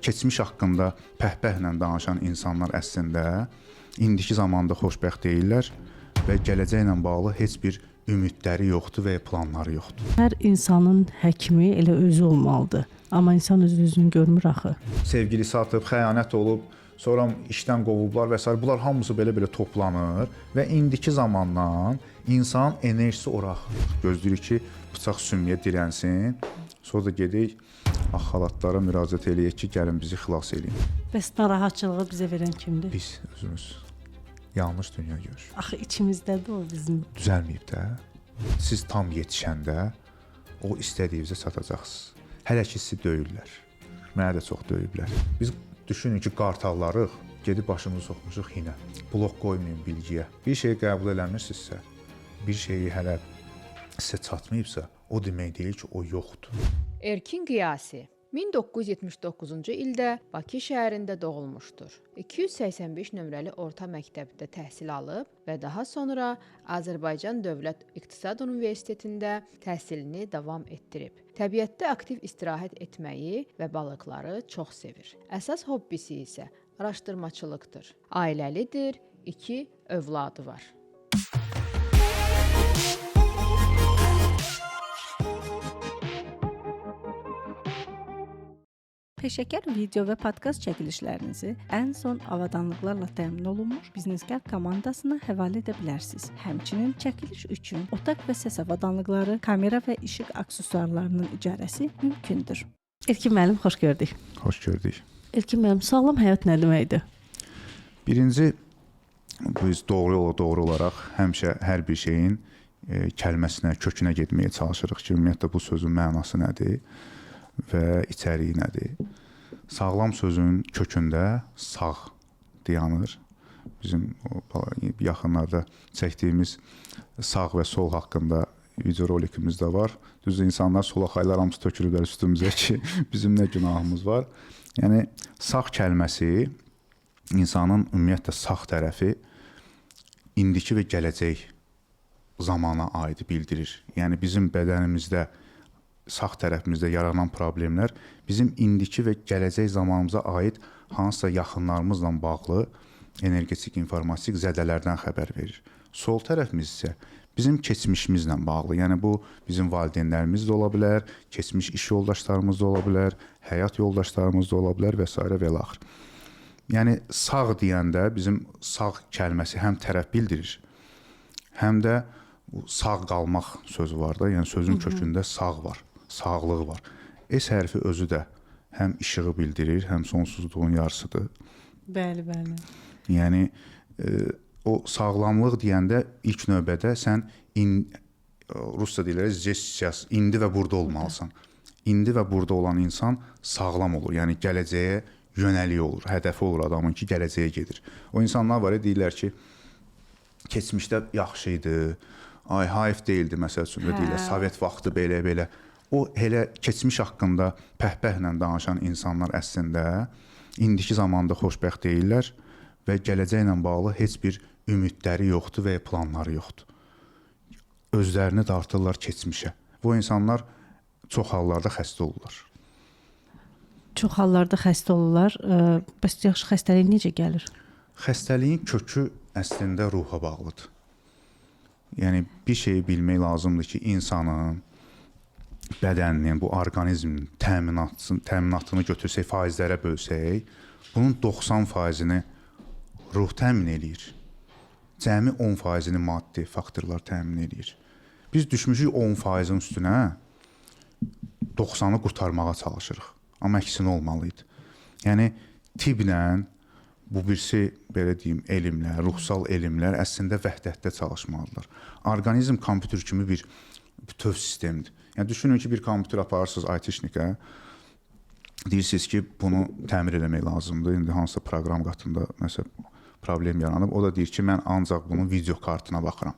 Keçmiş haqqında pəhpəhlə danışan insanlar əslində indiki zamanda xoşbəxt deyirlər və gələcəklə bağlı heç bir ümidləri yoxdur və ya planları yoxdur. Hər insanın həkimi elə özü olmalıdır. Amma insan özünü görmür axı. Sevgilisi atıb, xəyanət olub, sonra işdən qovulublar və s. Bunlar hamısı belə toplanır və indiki zamandan insanın enerjisi ora axır. Gözləyirik ki, bıçaq sümüyə dirənsin. Sonra da gedək xalatlara müraciət eləyək ki, gəlin bizi xilas eləyin. Bəs narahatçılığı bizə verən kimdir? Biz özümüz yanlış dünya görür. Axı içimizdədir o bizim. Düzəlməyib də. Siz tam yetişəndə o istədiyinizə çatacaqsınız. Hələ ki sizi döyürlər. Mənə də çox döyüblər. Biz düşünün ki, qartallarıq, gedib başımızı soxmuşuq hinə. Blok qoymayın bilgiyə. Bir şeyi qəbul eləmirsinizsə, bir şeyi hələ sizə çatmayıbsa, o demək deyil ki, o yoxdur. Erkin Qiyasi 1979-cu ildə Bakı şəhərində doğulmuşdur. 285 nömrəli orta məktəbdə təhsil alıb və daha sonra Azərbaycan Dövlət İqtisad Universitetində təhsilini davam etdirib. Təbiətdə aktiv istirahət etməyi və balıqları çox sevir. Əsas hobbisi isə araşdırmaçılıqdır. Ailəlidir, 2 övladı var. Peşəkar video və podkast çəkilişlərinizi ən son avadanlıqlarla təmin olunmuş Biznesgar komandasına həvalə edə bilərsiniz. Həmçinin çəkiliş üçün otaq və səs avadanlıqları, kamera və işıq aksesuarlarının icarəsi mümkündür. İlkin müəllim, xoş gördük. Xoş gördük. İlkin müəllim, sağlam həyat nə deməkdir? Birinci, biz doğru olaraq həmişə hər bir şeyin kəlməsinə, kökünə getməyə çalışırıq ki, ümumiyyətlə bu sözün mənası nədir və içəriyi nədir? Sağlam sözün kökündə sağ dayanır. Bizim yaxınlarda çəkdiyimiz sağ və sol haqqında videorolikimiz də var. Düzdür, insanlar solaxaylar hamısı tökülürlər üstümüzə ki, bizim nə günahımız var. Yəni, sağ kəlməsi insanın ümumiyyətlə sağ tərəfi indiki və gələcək zamana aid bildirir. Yəni, bizim bədənimizdə sağ tərəfimizdə yaranan problemlər bizim indiki və gələcək zamanımıza aid hansısa yaxınlarımızla bağlı energetik, informatik zədələrdən xəbər verir. Sol tərəfimiz isə bizim keçmişimizlə bağlı. Yəni bu bizim valideynlərimiz də ola bilər, keçmiş iş yoldaşlarımız da ola bilər, həyat yoldaşlarımız da ola bilər və s. və l. Yəni sağ deyəndə bizim sağ kəlməsi həm tərəf bildirir, həm də sağ qalmaq sözü var da, yəni sözün kökündə sağ var. Sağlığı var. S hərfi özü də həm işığı bildirir, həm sonsuzluğun yarısıdır. Bəli. Yəni o sağlamlıq deyəndə ilk növbədə sən rusca deyirlər, здесь сейчас, indi və burada olmalısan. İndi və burada olan insan sağlam olur. Yəni gələcəyə yönəlik olur, hədəfi olur adamın ki, gələcəyə gedir. O insanlar var, deyirlər ki, keçmişdə yaxşı idi, hayf deyildi, məsəl üçün deyirlər, Sovet vaxtı belə. O elə keçmiş haqqında pəhpəhlə danışan insanlar əslində indiki zamanda xoşbəxt deyirlər və gələcəklə bağlı heç bir ümidləri yoxdur və ya planları yoxdur. Özlərini dartırlar keçmişə. Bu insanlar çox hallarda xəstə olurlar. Çox hallarda xəstə olurlar. Bəs yaxşı xəstəlik necə gəlir? Xəstəliyin kökü əslində ruha bağlıdır. Yəni bir şeyi bilmək lazımdır ki, insanın bədəninin, bu orqanizmin təminatını götürsək, faizlərə bölsək, bunun 90%-ni ruh təmin eləyir. Cəmi 10%-ni maddi faktorlar təmin eləyir. Biz düşmüşük 10%-in üstünə 90-ı qurtarmağa çalışırıq. Amma əksinə olmalıydı. Yəni, tibblə, bu birisi, belə deyim, elmlər, ruhsal elmlər əslində vəhdətdə çalışmalıdırlar. Orqanizm kompüter kimi bir bütöv sistemdir. Yəni, düşünün ki, bir kompüter aparırsınız IT-şnikə, deyirsiniz ki, bunu təmir eləmək lazımdır. İndi hansısa proqram qatında nəsə problem yaranıb. O da deyir ki, mən ancaq bunun video kartına baxıram.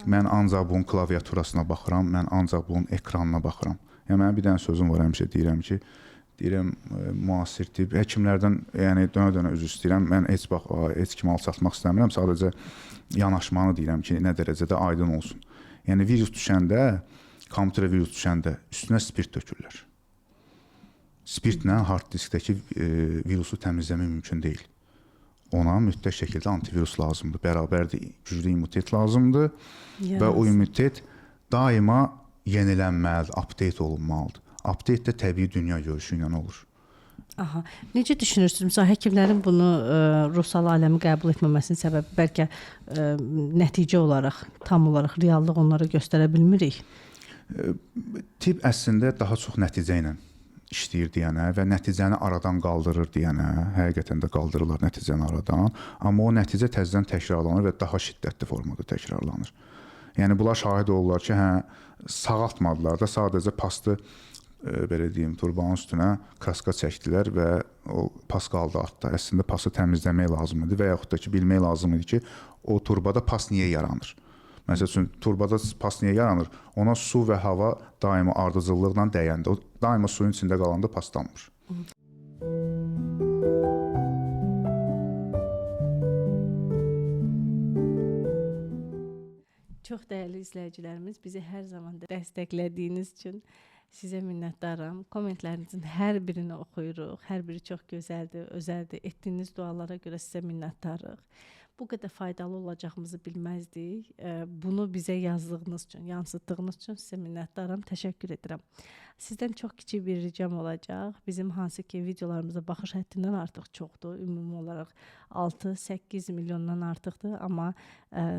Mən ancaq bunun klaviaturasına baxıram, mən ancaq bunun ekranına baxıram. Yəni, mənim bir dənə sözüm var, həmişə deyirəm ki, müasir tibb, həkimlərdən dönə-dönə üzr istəyirəm. Mən heç kimi alçatmaq istəmirəm, sadəcə yanaşmanı deyirəm ki, nə dərəcədə aydın olsun. Yəni, virus düşəndə, kompüterə virus düşəndə üstünə spirt tökürlər. Spirtlə hard diskdəki virusu təmizləmək mümkün deyil. Ona mütləq şəkildə antivirus lazımdır. Bərabərdir, güclü immunitet lazımdır və o immunitet daima yenilənməlidir, update olunmalıdır. Update də təbii dünya görüşü ilə olur. Aha. Necə düşünürsünüz? Məsələn, həkimlərin bunu ruhsal aləmi qəbul etməməsinin səbəbi bəlkə nəticə olaraq, tam olaraq reallıq onlara göstərə bilmirik. Tibb əslində daha çox nəticə ilə işləyir deyənə və nəticəni aradan qaldırır deyənə, həqiqətən də qaldırırlar nəticəni aradan, amma o nəticə təzədən təkrarlanır və daha şiddətli formada təkrarlanır. Yəni bunlar şahid olurlar ki, sağaltmadılar da, sadəcə pastı belə deyim, turbanın üstünə kaska çəkdilər və o pas qaldı altda. Əslində pası təmizləmək lazım idi və yaxud da ki, bilmək lazım idi ki, o turbada pas niyə yaranır? Məsəl üçün, turbada pas niyə yaranır? Ona su və hava daima ardıcıllıqla dəyəndə, o daima suyun içində qalanda paslanmır. Çox dəyərli izləyicilərimiz, bizi hər zaman dəstəklədiyiniz üçün sizə minnətdaram. Kommentlərinizin hər birini oxuyuruq. Hər biri çox gözəldir, özəldir. Etdiyiniz dualara görə sizə minnətdarıq. Bu qədər faydalı olacağımızı bilməzdik. Bunu bizə yazdığınız üçün, yansıtdığınız üçün sizə minnətdaram. Təşəkkür edirəm. Sizdən çox kiçik bir ricam olacaq. Bizim hansı ki videolarımıza baxış həddindən artıq çoxdur. Ümumi olaraq 6-8 milyondan artıqdır. Amma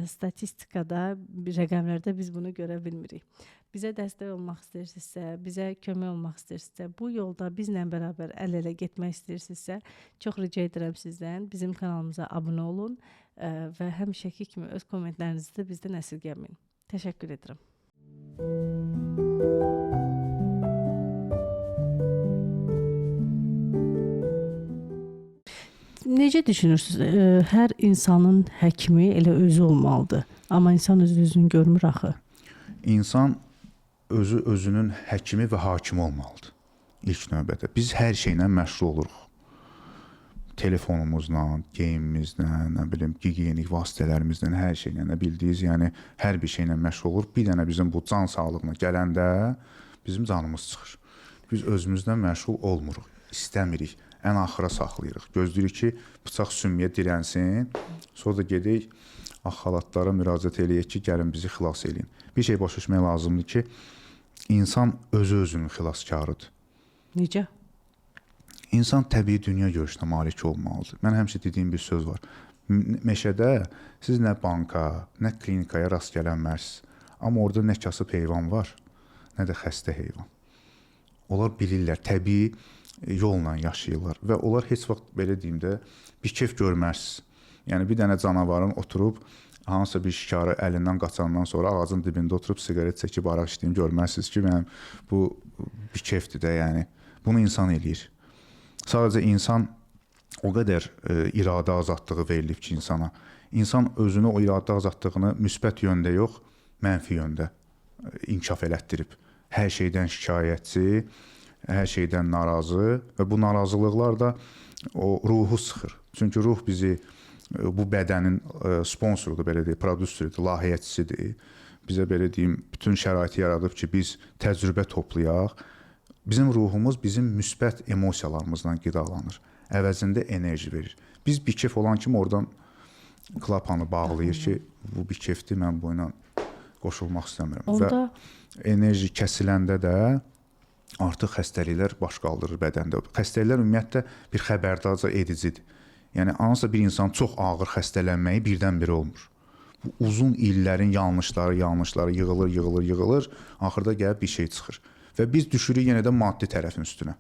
statistikada, rəqəmlərdə biz bunu görə bilmirik. Bizə dəstək olmaq istəyirsinizsə, bizə kömək olmaq istəyirsinizsə, bu yolda bizlə bərabər əl-ələ getmək istəyirsinizsə, çox rica edirəm sizdən bizim kanalımıza abunə olun və həmişəki kimi öz kommentlərinizi də bizdən əsirgəməyin. Təşəkkür edirəm. Necə düşünürsünüz? Hər insanın həkimi elə özü olmalıdır. Amma insan özünü görmür axı. İnsan özünün həkimi və hakimi olmalıdır ilk növbədə. Biz hər şeylə məşğul oluruq. Telefonumuzla, geyimimizlə, nə bilim, gigiyenik vasitələrimizlə, hər şeylə, nə bildiyiniz, yəni hər bir şeylə məşğul oluruq. Bir dənə bizim bu can sağlığına gələndə bizim canımız çıxır. Biz özümüzlə məşğul olmuruq, istəmirik, ən axıra saxlayırıq. Gözləyirik ki, bıçaq sümüyə dirənsin, sonra da gedək xalatlara müraciət eləyək ki, gəlin bizi xilas eləyin. Bir şey başa düşmək lazımdır ki, İnsan özünün xilaskarıdır. Necə? İnsan təbii dünya görüşünə malik olmalıdır. Mən həmişə dediyim bir söz var. Meşədə siz nə banka, nə klinikaya rast gələnmərsiniz. Amma orada nə kasıb heyvan var, nə də xəstə heyvan. Onlar bilirlər, təbii yolla yaşayırlar və onlar heç vaxt, belə deyim də, bir keyf görmərsiniz. Yəni bir dənə canavarın oturub, hansısa bir şikarı əlindən qaçandan sonra ağacın dibində oturub siqaret çəkib araq içdiyini görmərsiniz ki, mənim bu bir keyfdir də, yəni. Bunu insan eləyir. Sadəcə insan o qədər iradə azadlığı verilib ki insana. İnsan özünü o iradə azadlığını müsbət yöndə yox, mənfi yöndə inkişaf elətdirib. Hər şeydən şikayətçi, hər şeydən narazı və bu narazılıqlar da o ruhu sıxır. Çünki ruh bizi bu bədənin sponsorudur, belə deyək, prodüseridir, layihəçisidir. Bizə belə deyim, bütün şəraiti yaradıb ki, biz təcrübə toplayaq. Bizim ruhumuz bizim müsbət emosiyalarımızdan qidalanır. Əvəzində enerji verir. Biz bir keyf olan kimi oradan klapanı bağlayır ki, bu bir keyfdir, mən bu ilə qoşulmaq istəmirəm. Onda... Və enerji kəsiləndə də artıq xəstəliklər baş qaldırır bədəndə. Xəstəliklər ümumiyyətlə bir xəbərdarca edicidir. Yəni, hansısa bir insan çox ağır xəstələnməyi birdən-birə olmur. Bu uzun illərin yanlışları yığılır, axırda gəlib bir şey çıxır. Və biz düşürük yenə də maddi tərəfin üstünə.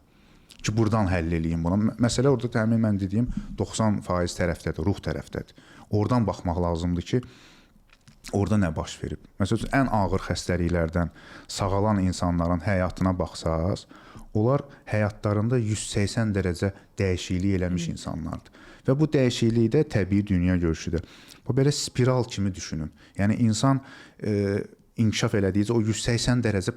Ki, buradan həll eləyim buna. Məsələ orada təmin mən dediyim 90% tərəfdədir, ruh tərəfdədir. Oradan baxmaq lazımdır ki, orada nə baş verib. Məsələn, ən ağır xəstəliklərdən sağalan insanların həyatına baxsaq, onlar həyatlarında 180 dərəcə dəyişiklik eləmiş insanlardır. Və bu dəyişiklikdə təbii dünya görüşüdür. Bu belə spiral kimi düşünün. Yəni insan inkişaf elədikcə o 180 dərəcə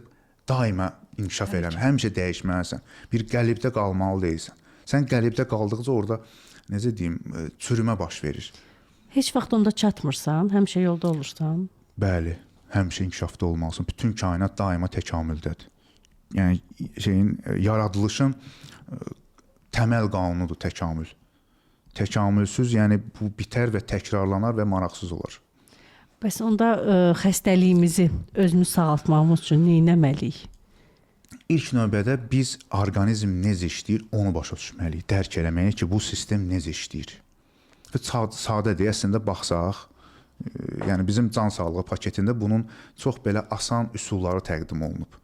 daima inkişaf eləmir. Həmişə dəyişməlisən. Bir qəlibdə qalmalı deyilsən. Sən qəlibdə qaldıqca orada necə deyim, çürümə baş verir. Heç vaxt onda çatmırsan, həmişə yolda olursan. Bəli, həmişə inkişafda olmalısın. Bütün kainat daima təkamüldədir. Yəni yaradılışın təməl qanunudur təkamül. Təkamülsüz, yəni bu bitər və təkrarlanar və maraqsız olar. Bəs onda xəstəliyimizi özümüz sağaltmağımız üçün nə etməliyik? İlk növbədə biz orqanizm necə işləyir, onu başa düşməliyik, dərk eləməliyik ki, bu sistem necə işləyir. Və sadə deyəndə baxsaq, yəni bizim can sağlığı paketində bunun çox belə asan üsulları təqdim olunub.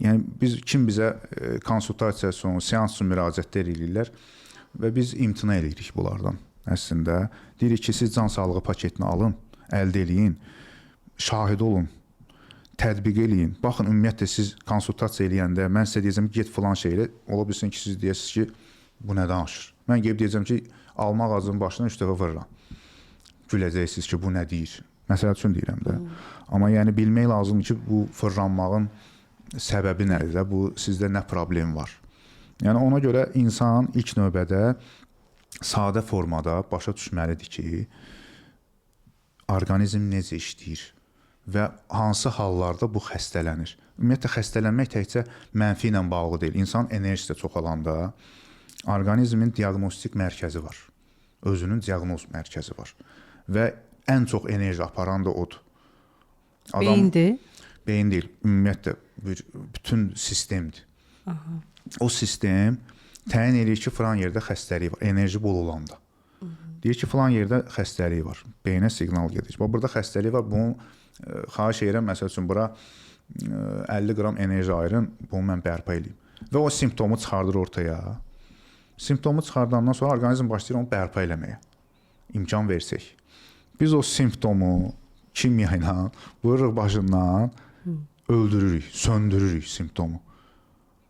Yəni kim bizə konsultasiya sonu, seans üçün müraciətlər edirlər və biz imtina edirik bunlardan. Əslində deyirik ki, siz can sağlığı paketini alın, əldə eləyin, şahid olun, tətbiq eləyin. Baxın, ümumiyyətlə siz konsultasiya eləyəndə mən sizə deyəcəm get filan şeylə, ola bilsin ki, siz deyəsiniz ki, bu nə danışır? Mən gəlib deyəcəm ki, alma ağacının başına 3 dəfə vururam. Güləcəksiniz ki, bu nə deyir? Məsəl üçün deyirəm də. Amma yəni bilmək lazımdır ki, bu fırlanmağın səbəbi nədir? Bu sizdə nə problem var? Yəni ona görə insan ilk növbədə sadə formada başa düşməlidir ki, orqanizm necə işləyir və hansı hallarda bu xəstələnir. Ümumiyyətlə xəstələnmək təkcə mənfi ilə bağlı deyil. İnsan enerjisi də çoxalanda orqanizmin diaqnostik mərkəzi var. Özünün diaqnoz mərkəzi var. Və ən çox enerji aparan da odur. Beyindir. Beyin deyil, ümumiyyətlə bütün sistemdir. Aha. O sistem təyin edir ki, filan yerdə xəstəlik var, enerji bol olanda. Deyir ki, filan yerdə xəstəlik var, beyinə siqnal gedir. Burada xəstəlik var, bunu xahiş edirəm, məsəl üçün bura 50 qram enerji ayırın, bunu mən bərpa edeyim. Və o simptomu çıxardır ortaya. Simptomu çıxardandan sonra orqanizm başlayır onu bərpa eləməyə. İmkan versək. Biz o simptomu kimya ilə vururuq başından, öldürürük, söndürürük simptomu.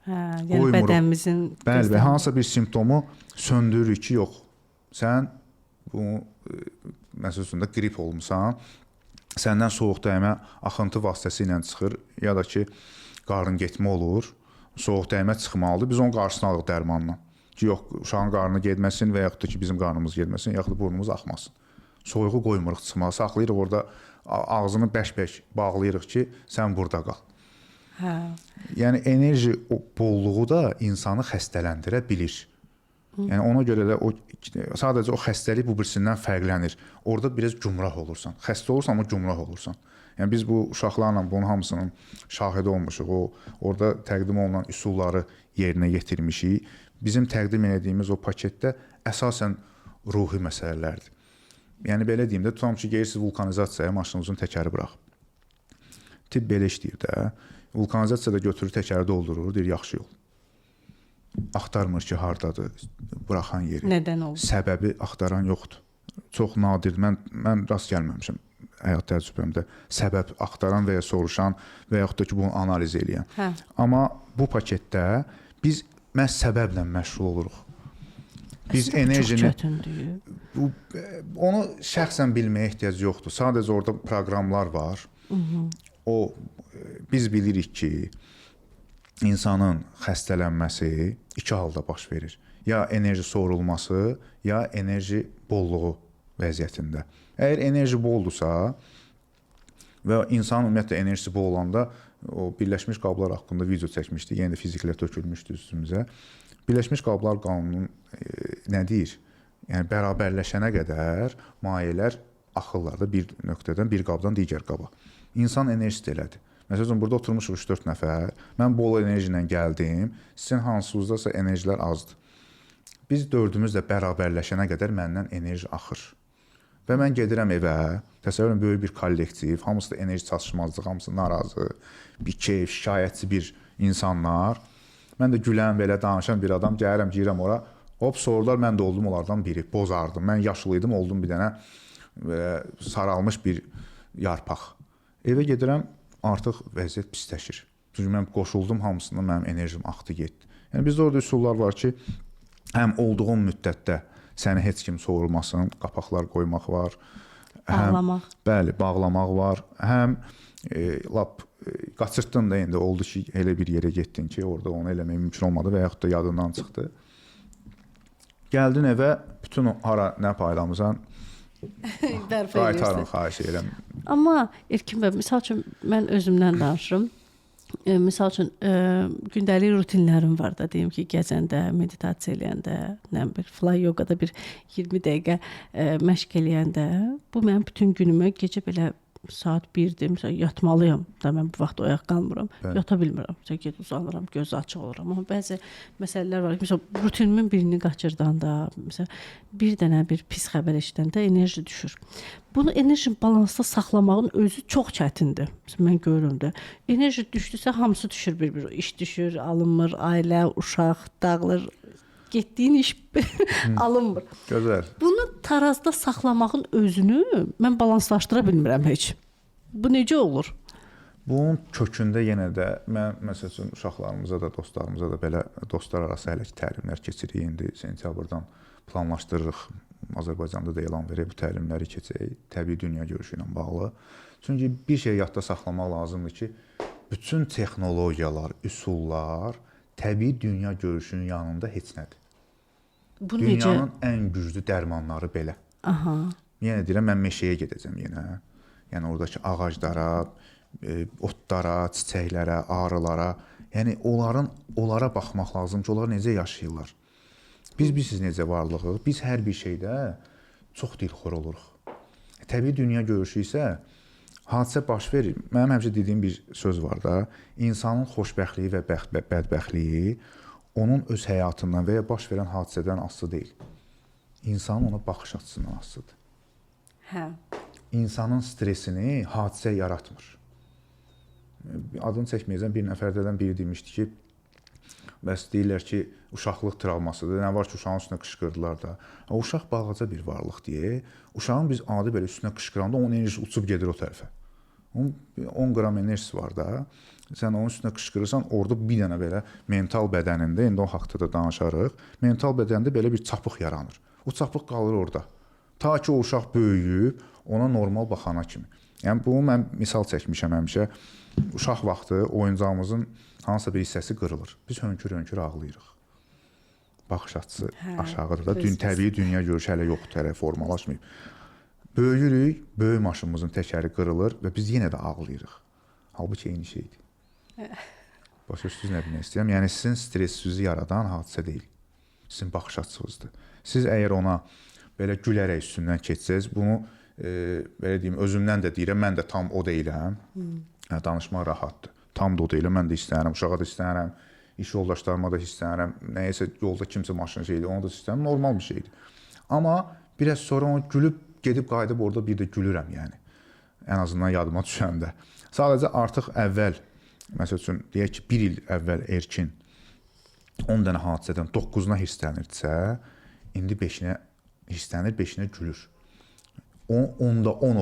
Yəni bədənimizin... Bəli, və hansısa bir simptomu söndürürük ki, yox, sən bunu, məsələn, qrip olmusan, səndən soyuq dəymə axıntı vasitəsilə çıxır, ya da ki, qarın getmə olur, soyuq dəymə çıxmalıdır, biz onun qarşısını alırıq dərmanla. Ki, yox, uşağın qarnı getməsin və yaxud da ki, bizim qarnımız getməsin, yaxud da burnumuz axmasın. Soyuğu qoymuruq çıxmalı, saxlayırıq orada, ağzını bəş-bəş bağlayırıq ki, sən burada qal. Hə. Yəni, enerji bolluğu da insanı xəstələndirə bilir. Yəni, ona görə də sadəcə o xəstəlik bu birisindən fərqlənir. Orada biraz gümrah olursan. Xəstə olursan, amma gümrah olursan. Yəni, biz bu uşaqlarla bunun hamısının şahidi olmuşuq. Orada təqdim olunan üsulları yerinə yetirmişik. Bizim təqdim edildiyimiz o paketdə əsasən ruhi məsələlərdir. Yəni, belə deyim də, tutam ki, gelirsiniz vulkanizasiyaya, maşınınızın təkəri bıraq. Tibb belə işləyir də. Vulkanizasiyada götürür, təkəri doldurur, deyir, yaxşı yol. Axtarmır ki, hardadır, buraxan yeri. Nədən olur? Səbəbi axtaran yoxdur. Çox nadir, mən rast gəlməmişim həyat təcrübəmdə. Səbəb axtaran və ya soruşan və yaxud da ki, bunu analiz eləyən. Hə. Amma bu paketdə biz məhz səbəblə məşğul oluruq. Biz enerjini... Çox çətindir. Onu şəxsən bilməyə ehtiyac yoxdur. Sadəcə orada proqramlar var. Biz bilirik ki, insanın xəstələnməsi iki halda baş verir. Ya enerji soğurulması, ya enerji bolluğu vəziyyətində. Əgər enerji boldursa və insanın ümumiyyətlə enerjisi bol olanda o Birləşmiş Qablar haqqında video çəkmişdik, yenə də fiziklər tökülmüşdü üstümüzə. Birləşmiş Qablar qanunu nə deyir? Yəni, bərabərləşənə qədər mayelər axırlar da bir nöqtədən, bir qabdan digər qaba. İnsan enerjisi də elədir. Məsələn, burada oturmuşuq 3-4 nəfər, mən bol enerji ilə gəldim, sizin hansınızdasa enerjilər azdır. Biz dördümüz də bərabərləşənə qədər məndən enerji axır. Və mən gedirəm evə, təsəvvürən böyük bir kollektiv, hamısı da enerji çatışmazlıq, hamısı narazı, bir keyf, şikayətçi bir insanlar. Mən də gülən, belə danışan bir adam, gəlirəm, girirəm ora, hop, sorular, mən də oldum onlardan biri, bozardım. Mən yaşlıydım, oldum bir dənə saralmış bir yarpaq. Evə gedirəm, artıq vəziyyət pisləşir. Çünki mən qoşuldum, hamısından mənim enerjim axdı getdi. Yəni, bizdə orada üsullar var ki, həm olduğun müddətdə səni heç kim soğurmasın, qapaqlar qoymaq var. Bağlamaq. Bəli, bağlamaq var. Həm lap qaçırtdın da indi, oldu ki, elə bir yerə getdin ki, orada onu eləmək mümkün olmadı və yaxud da yadından çıxdı. Gəldin evə, bütün hara nə paylamısan, qaytarın, xahiş edirəm. Amma İlkin bəy, misal üçün mən özümdən danışırım. Misal üçün gündəlik rutinlərim var da, deyim ki, gəzəndə, meditasiya eləyəndə, nə bir fly yoqada bir 20 dəqiqə məşq eləyəndə, bu mənim bütün günümü gecə belə saat 1-dir, məsələn, yatmalıyam da mən bu vaxt oyaq qalmıram. Bəli. Yata bilmirəm. Məsələn, gedib uzanıram, göz açıq oluram. Amma bəzi məsələlər var ki, məsələn, rutinimin birini qaçırdanda, məsələn, bir dənə bir pis xəbər eşidəndə enerji düşür. Bunu enerji balansda saxlamağın özü çox çətindir. Məsələn, mən görürəm də. Enerji düşdüsə hamısı düşür bir-bir. İş düşür, alınmır, ailə, uşaq dağılır. Getdiyin iş alınmır. Gözəl. Bunu tarazda saxlamağın özünü mən balanslaşdıra bilmirəm heç. Bu necə olur? Bunun kökündə yenə də mən məsəl üçün uşaqlarımıza da, dostlarımıza da belə dostlar arası hələ ki təlimlər keçirik. İndi sentyabrdan planlaşdırırıq. Azərbaycanda da elan verib bu təlimləri keçək. Təbii dünya görüşü ilə bağlı. Çünki bir şey yadda saxlamaq lazımdır ki, bütün texnologiyalar, üsullar təbii dünya görüşünün yanında heç nədir. Bu Dünyanın necə? ən güclü dərmanları belə. Aha. Yenə deyirəm, mən meşəyə gedəcəm yenə. Yəni oradakı ağaclara, otlara, çiçəklərə, arılara, yəni onlara baxmaq lazım ki, onlar necə yaşayırlar. Biz bilirsiniz necə varlığıq. Biz hər bir şeydə çox dilxor oluruq. Təbii dünya görüşü isə hadisə baş verir. Mənim həmişə dediyim bir söz var da, insanın xoşbəxtliyi və bədbəxtliyi onun öz həyatından və ya baş verən hadisədən asılı deyil. İnsanın ona baxış açısından asılıdır. Hə. İnsanın stresini hadisə yaratmır. Adını çəkməyəcəm, bir nəfərdən biri demişdi ki, bəs deyirlər ki, uşaqlıq travmasıdır. Nə var ki, uşağın üstünə qışqırdılar da. Uşaq balaca bir varlıq deyə, uşağın biz adi belə üstünə qışqıranda onun enerjisi uçub gedir o tərəfə. Onun 10 qram enerjisi var da. Sən onun üstünə qışqırırsan, orada bir dənə belə mental bədənində, indi o haqqda da danışarıq, mental bədəndə belə bir çapıq yaranır. O çapıq qalır orada. Ta ki o uşaq böyüyüb, ona normal baxana kimi. Yəni bunu mən misal çəkmişəm həmişə. Uşaq vaxtı oyuncağımızın hansısa bir hissəsi qırılır. Biz hönkür-hönkür ağlayırıq. Baxış açısı aşağıdır da. Təbii dünya görüşü hələ yoxdur, hələ formalaşmayıb. Böyüyürük, böyük maşınımızın təkəri qırılır və biz yenə də ağlayırıq. Halbuki eyni şeydir. Başa düşdünüz nə demək istəyirəm? Yəni sizin stressinizi yaradan hadisə deyil. Sizin baxış açınızdır. Siz əgər ona belə gülərək üstündən keçsəz, bunu belə deyim, özümdən də deyirəm, mən də tam o deyiləm. Danışmaq rahatdır. Tam da o deyiləm, mən də istəyirəm, uşağa da istəyirəm, iş yoldaşlarıma da istəyirəm, nəyəsə yolda kimsə maşın şeydir, onu da istəyirəm, normal bir şeydir. Amma biraz sonra onu gülüb, gedib qayıdıb orada bir də gülürəm yəni. Ən azından yadıma düşəndə. Sadəcə artıq əvvəl, məsəl üçün, deyək ki, 1 il əvvəl Erkin 10 dənə hadisədən 9-una hirslənirdisə, indi 5-inə hirslənir, 5-inə gülür. 10-da 10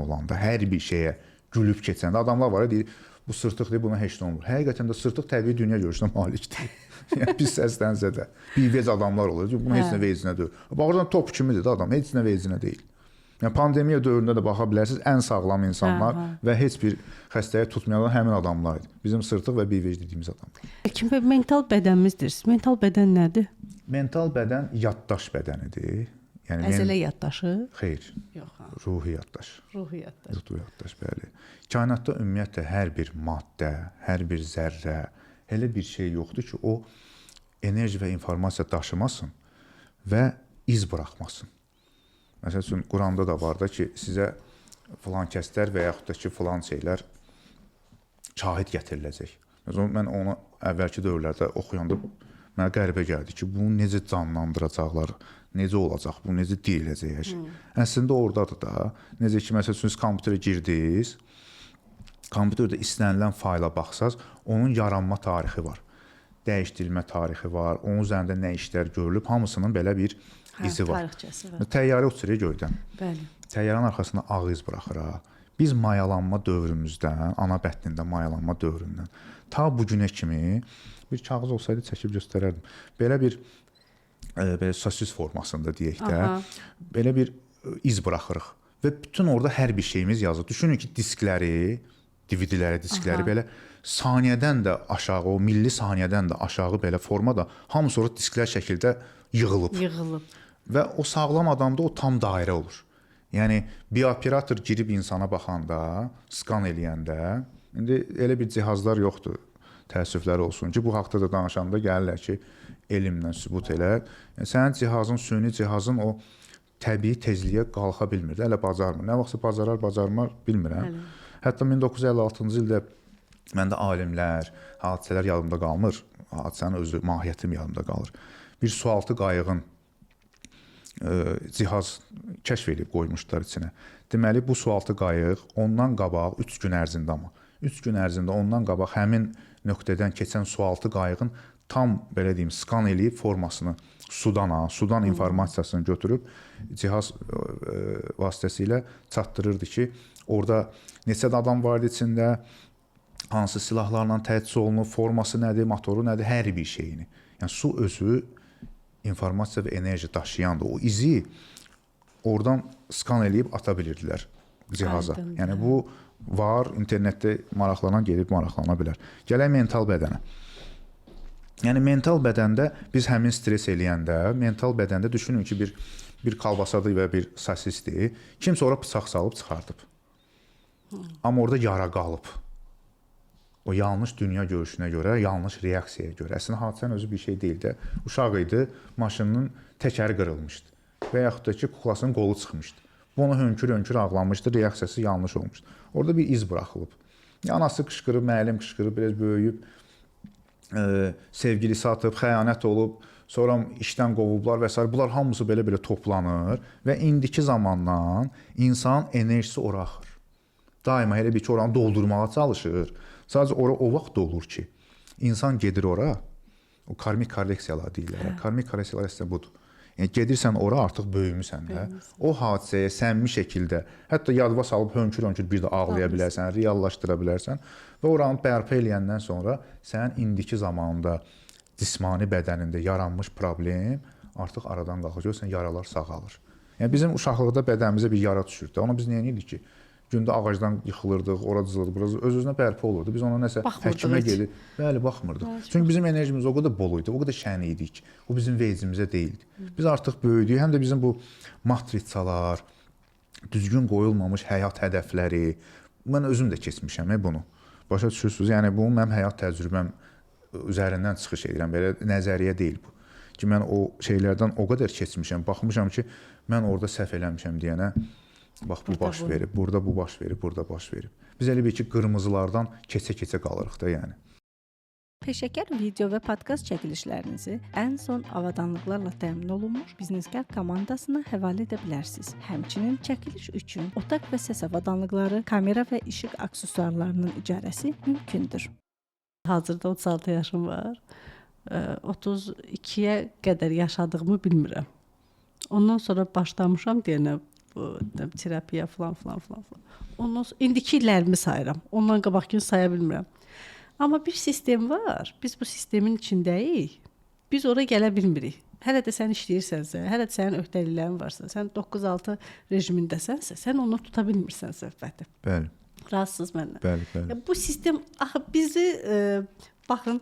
olanda, hər bir şeyə gülüb keçəndə adamlar var, deyir, bu sırtıqdır, buna heç nə olmur. Həqiqətən də sırtıq təbii dünya görüşünə malikdir. Yəni biz səslənsə də, bivec adamlar olur, bunun heç nə vecinə deyil. Bağırdan top kimidir də adam, heç nə vecinə deyil. Yəni pandemiya dövründə də baxa bilərsiniz, ən sağlam insanlar və heç bir xəstəyə tutmayan həmin adamlar idi. Bizim sırtıq və bivec dediyimiz adamlar. Kimi mental bədənimizdir. Mental bədən nədir? Mental bədən yaddaş bədənidir. Yəni Əzələ yaddaşı? Xeyr. Yox, ha. Ruhi yaddaş. Ruhi yaddaş. Ruhi yaddaş, bəli. Kainatda ümumiyyətlə hər bir maddə, hər bir zərrə, elə bir şey yoxdur ki, o enerji və informasiya daşımasın və iz buraxmasın. Məsəl üçün, Quranda da var da ki, sizə filan kəslər və yaxud da ki, filan şeylər şahid gətiriləcək. Mən onu əvvəlki dövrlərdə oxuyanda mənə qəribə gəldi ki, bunu necə canlandıracaqlar, necə olacaq, bu necə diriləcək. Əslində oradadır da, necə ki, məsəl üçün, siz kompüterə girdiniz, kompüterdə istənilən fayla baxsaz, onun yaranma tarixi var, dəyişdirilmə tarixi var, onun üzərində nə işlər görülüb, hamısının belə bir izi var. Tarixçəsi var. Təyyarə uçuruyor göydən. Bəli. Təyyarənin arxasında ağ iz buraxırıq. Biz mayalanma dövrümüzdən, ana bətnində mayalanma dövründən ta bu günə kimi bir kağız olsaydı çəkib göstərərdim. Belə bir belə sosis formasında deyək də, belə bir iz buraxırıq və bütün orada hər bir şeyimiz yazılır. Düşünün ki, diskləri, DVD-ləri, diskləri belə saniyədən də aşağı, o milli saniyədən də aşağı belə formada hamısı orada disklər şəkildə yığılıb. Və o sağlam adamda o tam dairə olur. Yəni, bir operator girib insana baxanda, skan eləyəndə, İndi elə bir cihazlar yoxdur. Təəssüflər olsun ki, bu haqqda da danışanda gəlirlər ki, elmlə sübut elə. Yəni, sənin cihazın, süni cihazın o təbii tezliyə qalxa bilmir də, elə bacarmır. Nə vaxtsa bacarmar, bilmirəm. Hətta 1956-cı ildə məndə alimlər, hadisələr yadımda qalmır. Hadisənin özü, mahiyyətim yadımda qalır. Bir sualtı qayığın cihaz kəşf edib qoymuşlar içinə. Deməli, bu sualtı qayıq ondan qabaq 3 gün ərzində amma. 3 gün ərzində ondan qabaq həmin nöqtədən keçən sualtı qayığın tam, belə deyim, skan eləyib formasını sudan informasiyasını götürüb cihaz vasitəsilə çatdırırdı ki, orada neçə adam vardı içində, hansı silahlarla təchiz olunub, forması nədir, motoru nədir, hər bir şeyini. Yəni, su özü informasiya və enerji daşıyandır. O izi oradan skan eləyib ata bilirdilər cihaza. Aydın. Yəni, bu var, internetdə maraqlanan gedib maraqlana bilər. Gələk mental bədənə. Yəni, mental bədəndə biz həmin stres eləyəndə, mental bədəndə düşünün ki, bir kalbasadır və bir sosisdir. Kimsə ora bıçaq salıb çıxardıb. Amma orada yara qalıb. O yanlış dünya görüşünə görə, yanlış reaksiyaya görə. Əslində, hadisənin özü bir şey deyil də. Uşaq idi, maşının təkəri qırılmışdı. Və yaxud da ki, kuklasının qolu çıxmışdı. Bu onu hönkür-hönkür ağlamışdı, reaksiyası yanlış olmuşdu. Orada bir iz buraxılıb. Anası qışqırıb, müəllim qışqırıb, biraz böyüyüb, sevgilisi atıb, xəyanət olub, sonra işdən qovublar və s. Bunlar hamısı belə-belə toplanır və indiki zamandan insan enerjisi ora axır. Daima elə bir ki, oranı doldurmağa çalışır. Sadəcə ora o vaxt olur ki, insan gedir ora, o karmik korreksiyalar deyirlər. Karmik korreksiyalar əslində budur. Yəni, gedirsən ora, artıq böyümüsən də. O hadisəyə səmimi şəkildə, hətta yadıva salıb hönkür-hönkür bir də ağlaya bilərsən, reallaşdıra bilərsən və oranı bərpa eləyəndən sonra sənin indiki zamanında cismani bədənində yaranmış problem artıq aradan qalxır. Sən yaralar sağalır. Yəni, bizim uşaqlıqda bədənimizə bir yara düşürdü. Onu biz nə edirdik ki? Gündə ağacdan yıxılırdıq, ora cızılırdı, burası öz-özünə bərpa olurdu. Biz ona nəsə həkimə gedir. Bəli, baxmırdıq. Çünki bizim enerjimiz o qədər bol idi, o qədər şən idik. O bizim vecimizə deyildi. Biz artıq böyüdük. Həm də bizim bu matrisalar, düzgün qoyulmamış həyat hədəfləri, mən özüm də keçmişəm bunu. Başa düşürsünüz? Yəni, bu mənim həyat təcrübəm üzərindən çıxış edirəm. Belə nəzəriyyə deyil bu. Ki, mən o şeylərdən o qədər keçmişəm, baxmışam ki, mən orada səhv eləmişəm deyənə, bax, bu baş verib, burada bu baş verib, burada baş verib. Biz elə bir ki, qırmızılardan keçə-keçə qalırıq da, yəni. Peşəkar video və podkast çəkilişlərinizi ən son avadanlıqlarla təmin olunmuş Biznesgar komandasına həvalə edə bilərsiniz. Həmçinin çəkiliş üçün otaq və səs avadanlıqları, kamera və işıq aksesuarlarının icarəsi mümkündür. Hazırda 36 yaşım var. 32-yə qədər yaşadığımı bilmirəm. Ondan sonra başlamışam deyənə bu terapiya falan. Ondan sonra indiki illərimi sayıram. Ondan qabaqkını saya bilmirəm. Amma bir sistem var. Biz bu sistemin içindəyik. Biz ora gələ bilmirik. Hələ də sən işləyirsənsə, hələ də sənin öhdəliklərin varsa, sən 9-6 rejimindəsənsə, sən onu tuta bilmirsən söhbəti. Bəli. Razısınız mənlə? Bəli. Bu sistem bizi baxın,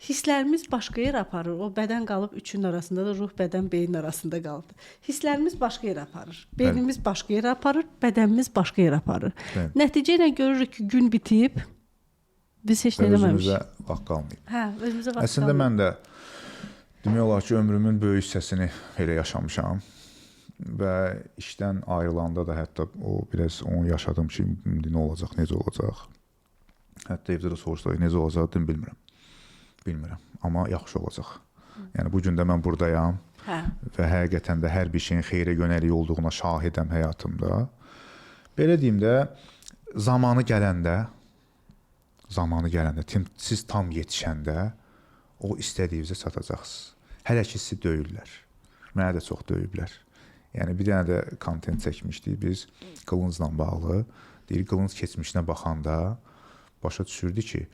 hisslərimiz başqa yerə aparır. O bədən qalıb üçün arasında da ruh, bədən, beyin arasında qaldı. Hisslərimiz başqa yerə aparır. Beynimiz başqa yerə aparır, bədənimiz başqa yerə aparır. Bəli. Nəticə ilə görürük ki, gün bitib, biz heç nə eləməmişik. Özümüzə vaxt qalmayıb. Özümüzə vaxt Əslində mən də demək olar ki, ömrümün böyük hissəsini elə yaşamışam və işdən ayrılanda da hətta o biraz onu yaşadım ki, indi nə olacaq, necə olacaq. Hətta evdə də soruşdular, necə olacaq, bilmirəm. Amma yaxşı olacaq. Yəni, bu gün də mən buradayam və həqiqətən də hər bir şeyin xeyrə yönəlik olduğuna şahidəm həyatımda. Belə deyim də, zamanı gələndə, siz tam yetişəndə o istədiyinizə çatacaqsınız. Hələ ki, sizi döyürlər. Mənə də çox döyüblər. Yəni, bir dənə də kontent çəkmişdik biz qılıncla bağlı. Deyir, qılınc keçmişinə baxanda başa düşürdü ki,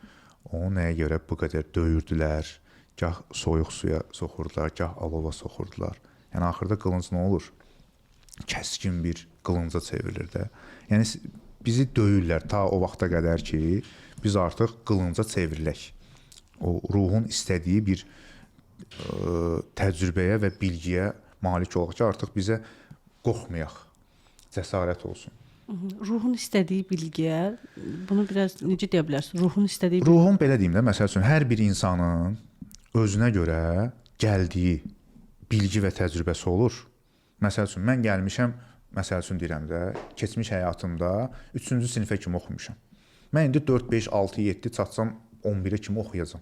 onu nəyə görə bu qədər döyürdülər, gah soyuq suya soxurdular, gah alova soxurdular. Yəni, axırda qılınc nə olur? Kəskin bir qılınca çevrilir də. Yəni, bizi döyürlər ta o vaxta qədər ki, biz artıq qılınca çevrilək. O ruhun istədiyi bir təcrübəyə və bilgiyə malik olaq ki, artıq bizə qorxmayaq, cəsarət olsun. Ruhun istədiyi bilgiyə bunu biraz necə deyə bilərsən? Ruhun istədiyi Ruhun belə deyim də, məsəl üçün hər bir insanın özünə görə gəldiyi bilgi və təcrübəsi olur. Məsəl üçün mən gəlmişəm, məsəl üçün deyirəm də, keçmiş həyatımda 3-cü sinifə kimi oxumuşam. Mən indi 4, 5, 6, 7 çatsam 11-ə kimi oxuyacam.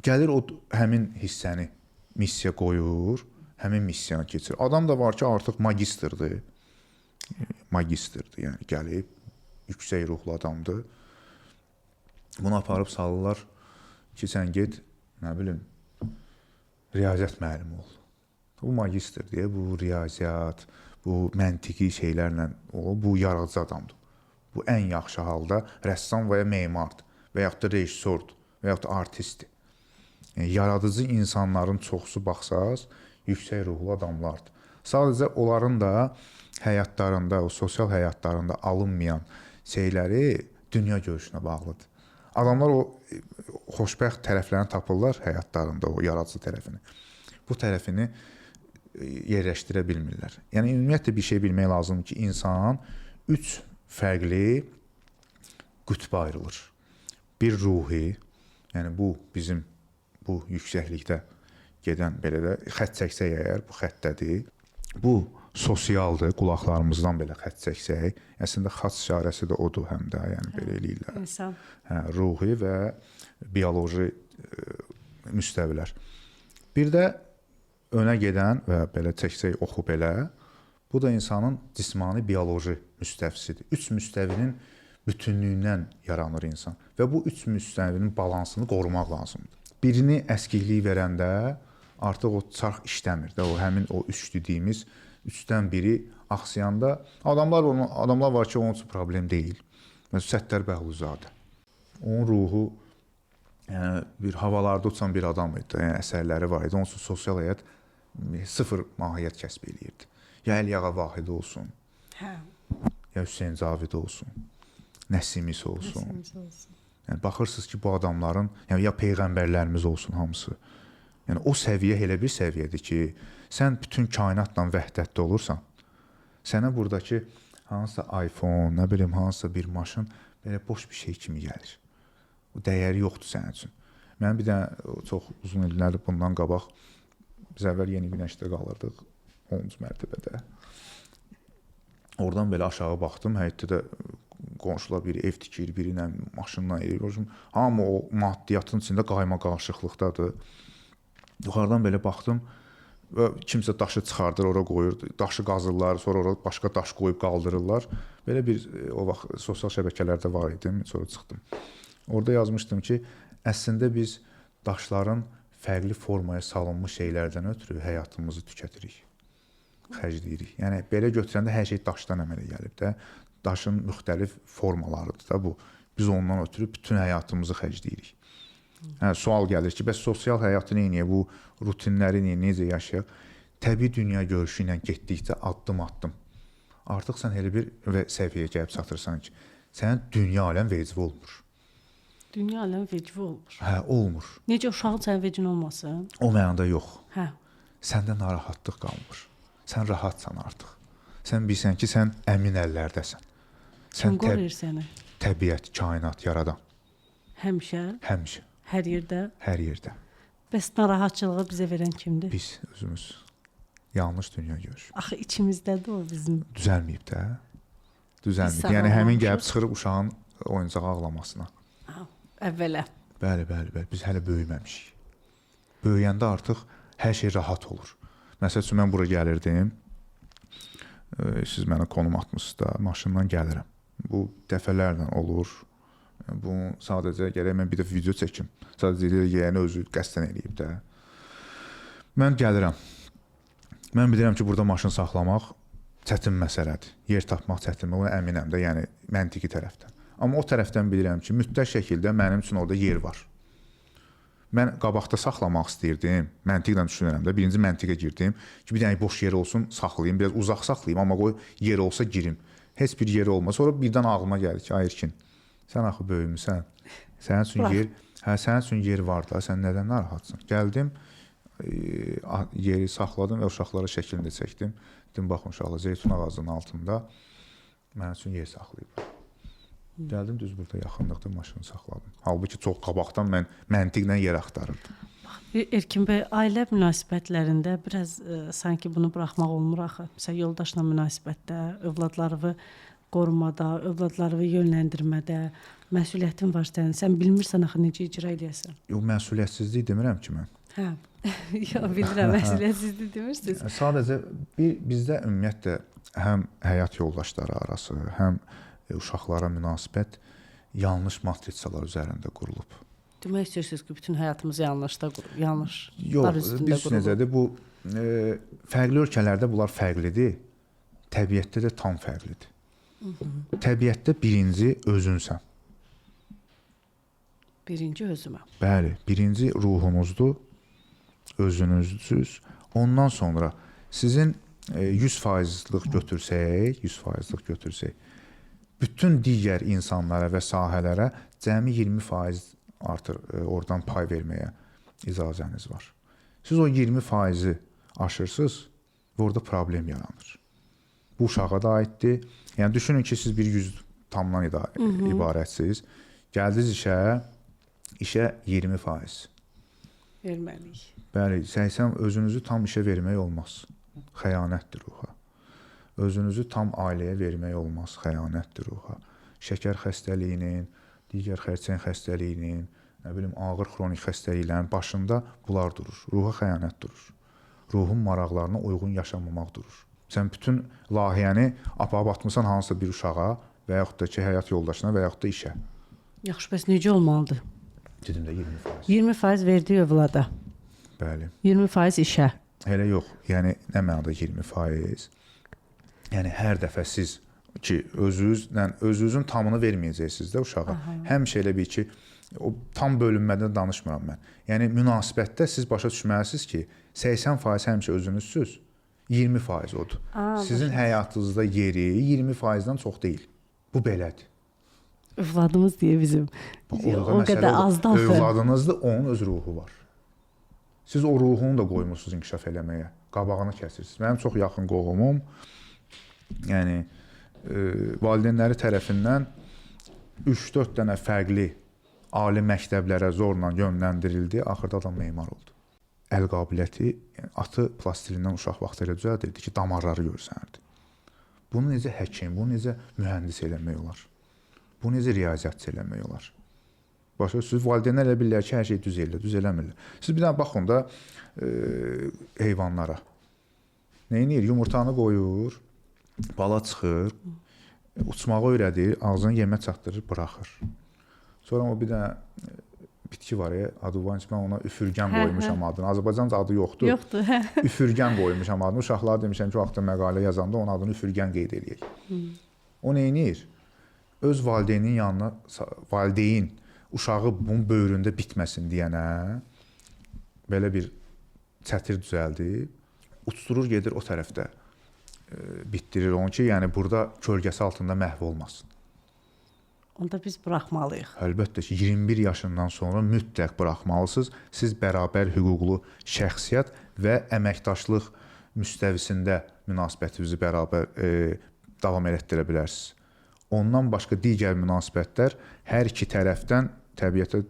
Gəlir o həmin hissəni missiya qoyur, həmin missiyanı keçir. Adam da var ki, artıq magistrdir. Magistrdir, yəni gəlib yüksək ruhlu adamdır. Bunu aparıb salırlar ki, sən get, nə bilim, riyaziyyat müəllimi ol. Bu magistr deyə, bu riyaziyyat, bu məntiqi şeylərlə olur, bu yaradıcı adamdır. Bu ən yaxşı halda rəssam və ya memardır və yaxud da rejissordur və yaxud da artistdir. Yəni, yaradıcı insanların çoxsu baxsaz, yüksək ruhlu adamlardır. Sadəcə onların da həyatlarında, o sosial həyatlarında alınmayan şeyləri dünya görüşünə bağlıdır. Adamlar o xoşbəxt tərəflərini tapırlar həyatlarında, o yaradıcı tərəfini. Bu tərəfini yerləşdirə bilmirlər. Yəni, ümumiyyətlə bir şey bilmək lazımdır ki, insan 3 fərqli qütbə ayrılır. Bir ruhi, yəni bu bizim bu yüksəklikdə gedən belə də xətt çəksək əgər bu xəttədir. Bu sosialdır, qulaqlarımızdan belə xətt çəksək. Əslində xaç işarəsi də odur həm də, yəni belə eləyirlər. insan. Ruhi və bioloji müstəvilər. Bir də önə gedən və belə çəksək oxu belə, bu da insanın cismani bioloji müstəvisidir. 3 müstəvinin bütünlüyündən yaranır insan və bu 3 müstəvinin balansını qorumaq lazımdır. Birini əskiklik verəndə artıq o çarx işləmir də, o həmin o 3 dediyimiz 3-dən biri axsayanda adamlar var ki, onun üçün problem deyil. Məsələn, Səttar Bəhlulzadə. Onun ruhu yəni bir havalarda uçan bir adam idi. Yəni əsərləri var idi. Onun üçün sosial həyat sıfır mahiyyət kəsb eləyirdi. Ya Əliağa Vahid olsun. Hə. Ya Hüseyn Cavid olsun. Nəsimis olsun. Yəni baxırsınız ki, bu adamların, yəni ya peyğəmbərlərimiz olsun hamısı. Yəni o səviyyə elə bir səviyyədir ki, sən bütün kainatla vəhdətdə olursan, sənə buradakı hansısa iPhone, nə bilim hansısa bir maşın belə boş bir şey kimi gəlir. O dəyəri yoxdur sənin üçün. Mən bir dənə çox uzun illər bundan qabaq biz əvvəl Yeni Günəşdə qalırdıq 10-cu mərtəbədə. Oradan belə aşağı baxdım, həyətdə də qonşular biri ev tikir, biri ilə maşınla eləyir. Hamı o maddiyyatın içində qayma-qarışıqlıqdadır. Yuxarıdan belə baxdım və kimsə daşı çıxardır, ora qoyur, daşı qazırlar, sonra ora başqa daş qoyub qaldırırlar. Belə bir o vaxt sosial şəbəkələrdə var idim, sonra çıxdım. Orada yazmışdım ki, əslində biz daşların fərqli formaya salınmış şeylərdən ötürü həyatımızı tükətirik, xərcləyirik. Yəni belə götürəndə hər şey daşdan əmələ gəlib də, daşın müxtəlif formalarıdır da bu. Biz ondan ötürü bütün həyatımızı xərcləyirik. Sual gəlir ki, bəs sosial həyatı neyiniyə, bu rutinləri necə yaşayaq? Təbii dünya görüşü ilə getdikcə addım-addım. Artıq sən elə bir səviyyəyə gəlib çatırsan ki, sənin dünya aləm vecib olmur. Dünya aləm vecib olmur. Hə, olmur. Necə uşağın sənin vecin olmasın? O mənada yox. Hə. Səndə narahatlıq qalmır. Sən rahatsan artıq. Sən bilsən ki, sən əmin əllərdəsən. Sən qoruyur səni. Təbiət, kainat yaradan. Həmişə. Həmişə. Hər yerdə. Hər yerdə. Bəs narahatçılığı bizə verən kimdir? Biz özümüz. Yanlış dünya görüşü. Axı içimizdədir o bizim. Düzəlməyib də. Düzəlməyib. Biz Yəni həmin gəlib sağlamlaşır. çıxırıq uşağın oyuncağı ağlamasına. Əvvələ. Bəli. Biz hələ böyüməmişik. Böyüyəndə artıq hər şey rahat olur. Məsəl üçün mən bura gəlirdim. Siz mənə konum atmısınız da, maşından gəlirəm. Bu dəfələrlə olur. Bu sadəcə gərək mən bir də video çəkim. Sadəcə yəni özü qəsdən eləyib də. Mən gəlirəm. Mən bilirəm ki, burada maşın saxlamaq çətin məsələdir. Yer tapmaq çətindir. Ona əminəm də, yəni məntiqi tərəfdən. Amma o tərəfdən bilirəm ki, mütləq şəkildə mənim üçün orada yer var. Mən qabaqda saxlamaq istəyirdim. Məntiqlə düşünürəm də. Birinci məntiqə girdim ki, bir dənə boş yer olsun, saxlayım, biraz uzaq saxlayım, amma qoy yer olsa girim. Heç bir yeri olmaz. Sonra birdən ağlıma gəlir ki, Ayırkin, sən axı böyümüsən. Sənin üçün yer var da, sən nədən narahatsan? Gəldim, yeri saxladım və uşaqlara şəklini də çəkdim. Dedim, baxın uşaqlar, zeytun ağacının altında Mənim üçün yer saxlayıb. Gəldim düz burada yaxınlıqda maşını saxladım. Halbuki çox qabaqdan mən məntiqlə yer axtarırdım. Erkin bəy, ailə münasibətlərində biraz sanki bunu buraxmaq olmur axı. Məsələn, yoldaşla münasibətdə, övladlarını qorumada, övladlarını yönləndirmədə məsuliyyətin var sənin. Sən bilmirsən axı necə icra edəsən. Yox, məsuliyyətsizlik demirəm ki mən. Hə. Yox, bilirəm, məsuliyyətsizlik demirsiniz. Sadəcə bizdə ümumiyyətlə həm həyat yoldaşları arası, həm uşaqlara münasibət yanlış matrisalar üzərində qurulub. Demək istəyirsiniz ki, bütün həyatımız yanlışlar Yox, üstündə biz necədir bu fərqli ölkələrdə bunlar fərqlidir. Təbiətdə də tam fərqlidir. Təbiətdə birinci özünsən. Birinci özümə. Bəli, birinci ruhunuzdur, özünüzsüz. Ondan sonra sizin 100%lıq götürsək, bütün digər insanlara və sahələrə cəmi 20% artır oradan pay verməyə icazəniz var. Siz o 20%-i aşırsınız və orada problem yaranır. Bu uşağa da aiddir. Yəni düşünün ki, siz bir 100 tamdan ibarətsiniz. Gəldiniz işə 20% verməliyik. Bəli, 80 özünüzü tam işə vermək olmaz. Xəyanətdir ruha. Özünüzü tam ailəyə vermək olmaz. Xəyanətdir ruha. Şəkər xəstəliyinin, digər xərçəng xəstəliyinin, ağır xronik xəstəliklərin başında bunlar durur. Ruha xəyanət durur. Ruhun maraqlarına uyğun yaşamamaq durur. Sən bütün layihəni aparıb atmısan hansısa bir uşağa və yaxud da ki, həyat yoldaşına və yaxud da işə. Yaxşı, bəs necə olmalıdır? Dedim də 20%. 20% verdiyi övlada. Bəli. 20% işə. Elə yox. Yəni nə mənada 20%? Yəni hər dəfə siz ki, özünüzün tamını verməyəcəksiniz də uşağa. Aha. Həmişə elə bir ki, o tam bölünmədən danışmıram mən. Yəni münasibətdə siz başa düşməlisiniz ki, 80% həmişə özünüzsüz, 20% odur. Sizin həyatınızda yeri 20%-dən çox deyil. Bu belədir. Övladımız deyə bizim. O qədər azdan. Övladınızda onun öz ruhu var. Siz o ruhunu da qoymusunuz inkişaf eləməyə. Qabağını kəsirsiniz. Mənim çox yaxın qohumum, yəni valideynləri tərəfindən 3-4 dənə fərqli ali məktəblərə zorla yönləndirildi. Axırda adam memar oldu. Əl qabiliyyəti, yəni atı plastilindən uşaq vaxtı elə düzəldirdi ki, damarları görsənirdi. Bunu necə həkim, bunu necə mühəndis eləmək olar? Bunu necə riyaziyyatçı eləmək olar? Başqa siz valideynlər elə bilirlər ki, hər şey düz eləyir, düz eləmirlər. Siz bir dənə baxın da heyvanlara. Nəyinir? Yumurtanı qoyur, bala çıxır, uçmağı öyrədir, ağzına yemək çatdırır, buraxır. Sonra o bir dənə bitki var ya, adı var, mən ona üfürgən qoymuşam adını. Azərbaycanca adı yoxdur. Yoxdur. Üfürgən qoymuşam adını. Uşaqlara demişəm ki, o vaxtda məqalə yazanda onun adını üfürgən qeyd eləyək. O nəyinir? Öz valideynin yanına, valideyn uşağı bunun böyründə bitməsin deyənə belə bir çətir düzəldir, uçdurur, gedir o tərəfdə bitdirir onu ki, yəni burada kölgəsi altında məhv olmasın. Onda biz buraxmalıyıq. Əlbəttə ki, 21 yaşından sonra mütləq buraxmalısınız. Siz bərabər hüquqlu şəxsiyyət və əməkdaşlıq müstəvisində münasibətinizi bərabər davam etdirə bilərsiniz. Ondan başqa digər münasibətlər hər iki tərəfdən təbiətə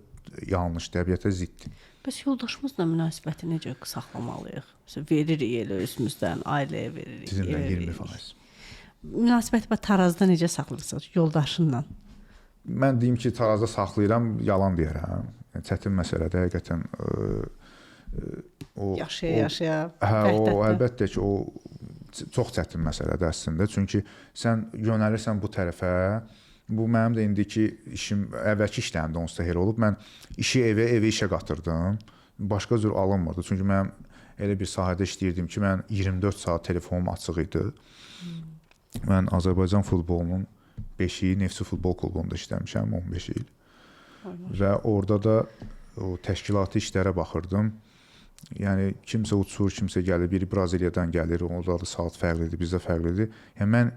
yanlış, təbiətə ziddir. Bəs yoldaşımızla münasibəti necə saxlamalıyıq? Məsələn, veririk elə özümüzdən, ailəyə veririk. Sizinlə 20%. Münasibəti tarazda necə saxlayırsınız yoldaşınla? Mən deyim ki, tarazda saxlayıram, yalan deyərəm. Çətin məsələdir, həqiqətən. Yaşaya. O əlbəttə ki, o çox çətin məsələdir əslində. Çünki sən yönəlirsən bu tərəfə. Bu mənim də indiki işim, əvvəlki işlərimdə onsuz da elə olub. Mən işi evə işə qatırdım. Başqa cür alınmırdı. Çünki mən elə bir sahədə işləyirdim ki, mən 24 saat telefonum açıq idi. Mən Azərbaycan futbolunun beşiyi Neftçi Futbol Klubunda işləmişəm 15 il. Və orada da o təşkilati işlərə baxırdım. Yəni kimsə uçur, kimsə gəlir, biri Braziliyadan gəlir, orada da saat fərqlidir, bizdə fərqlidir. Yəni mən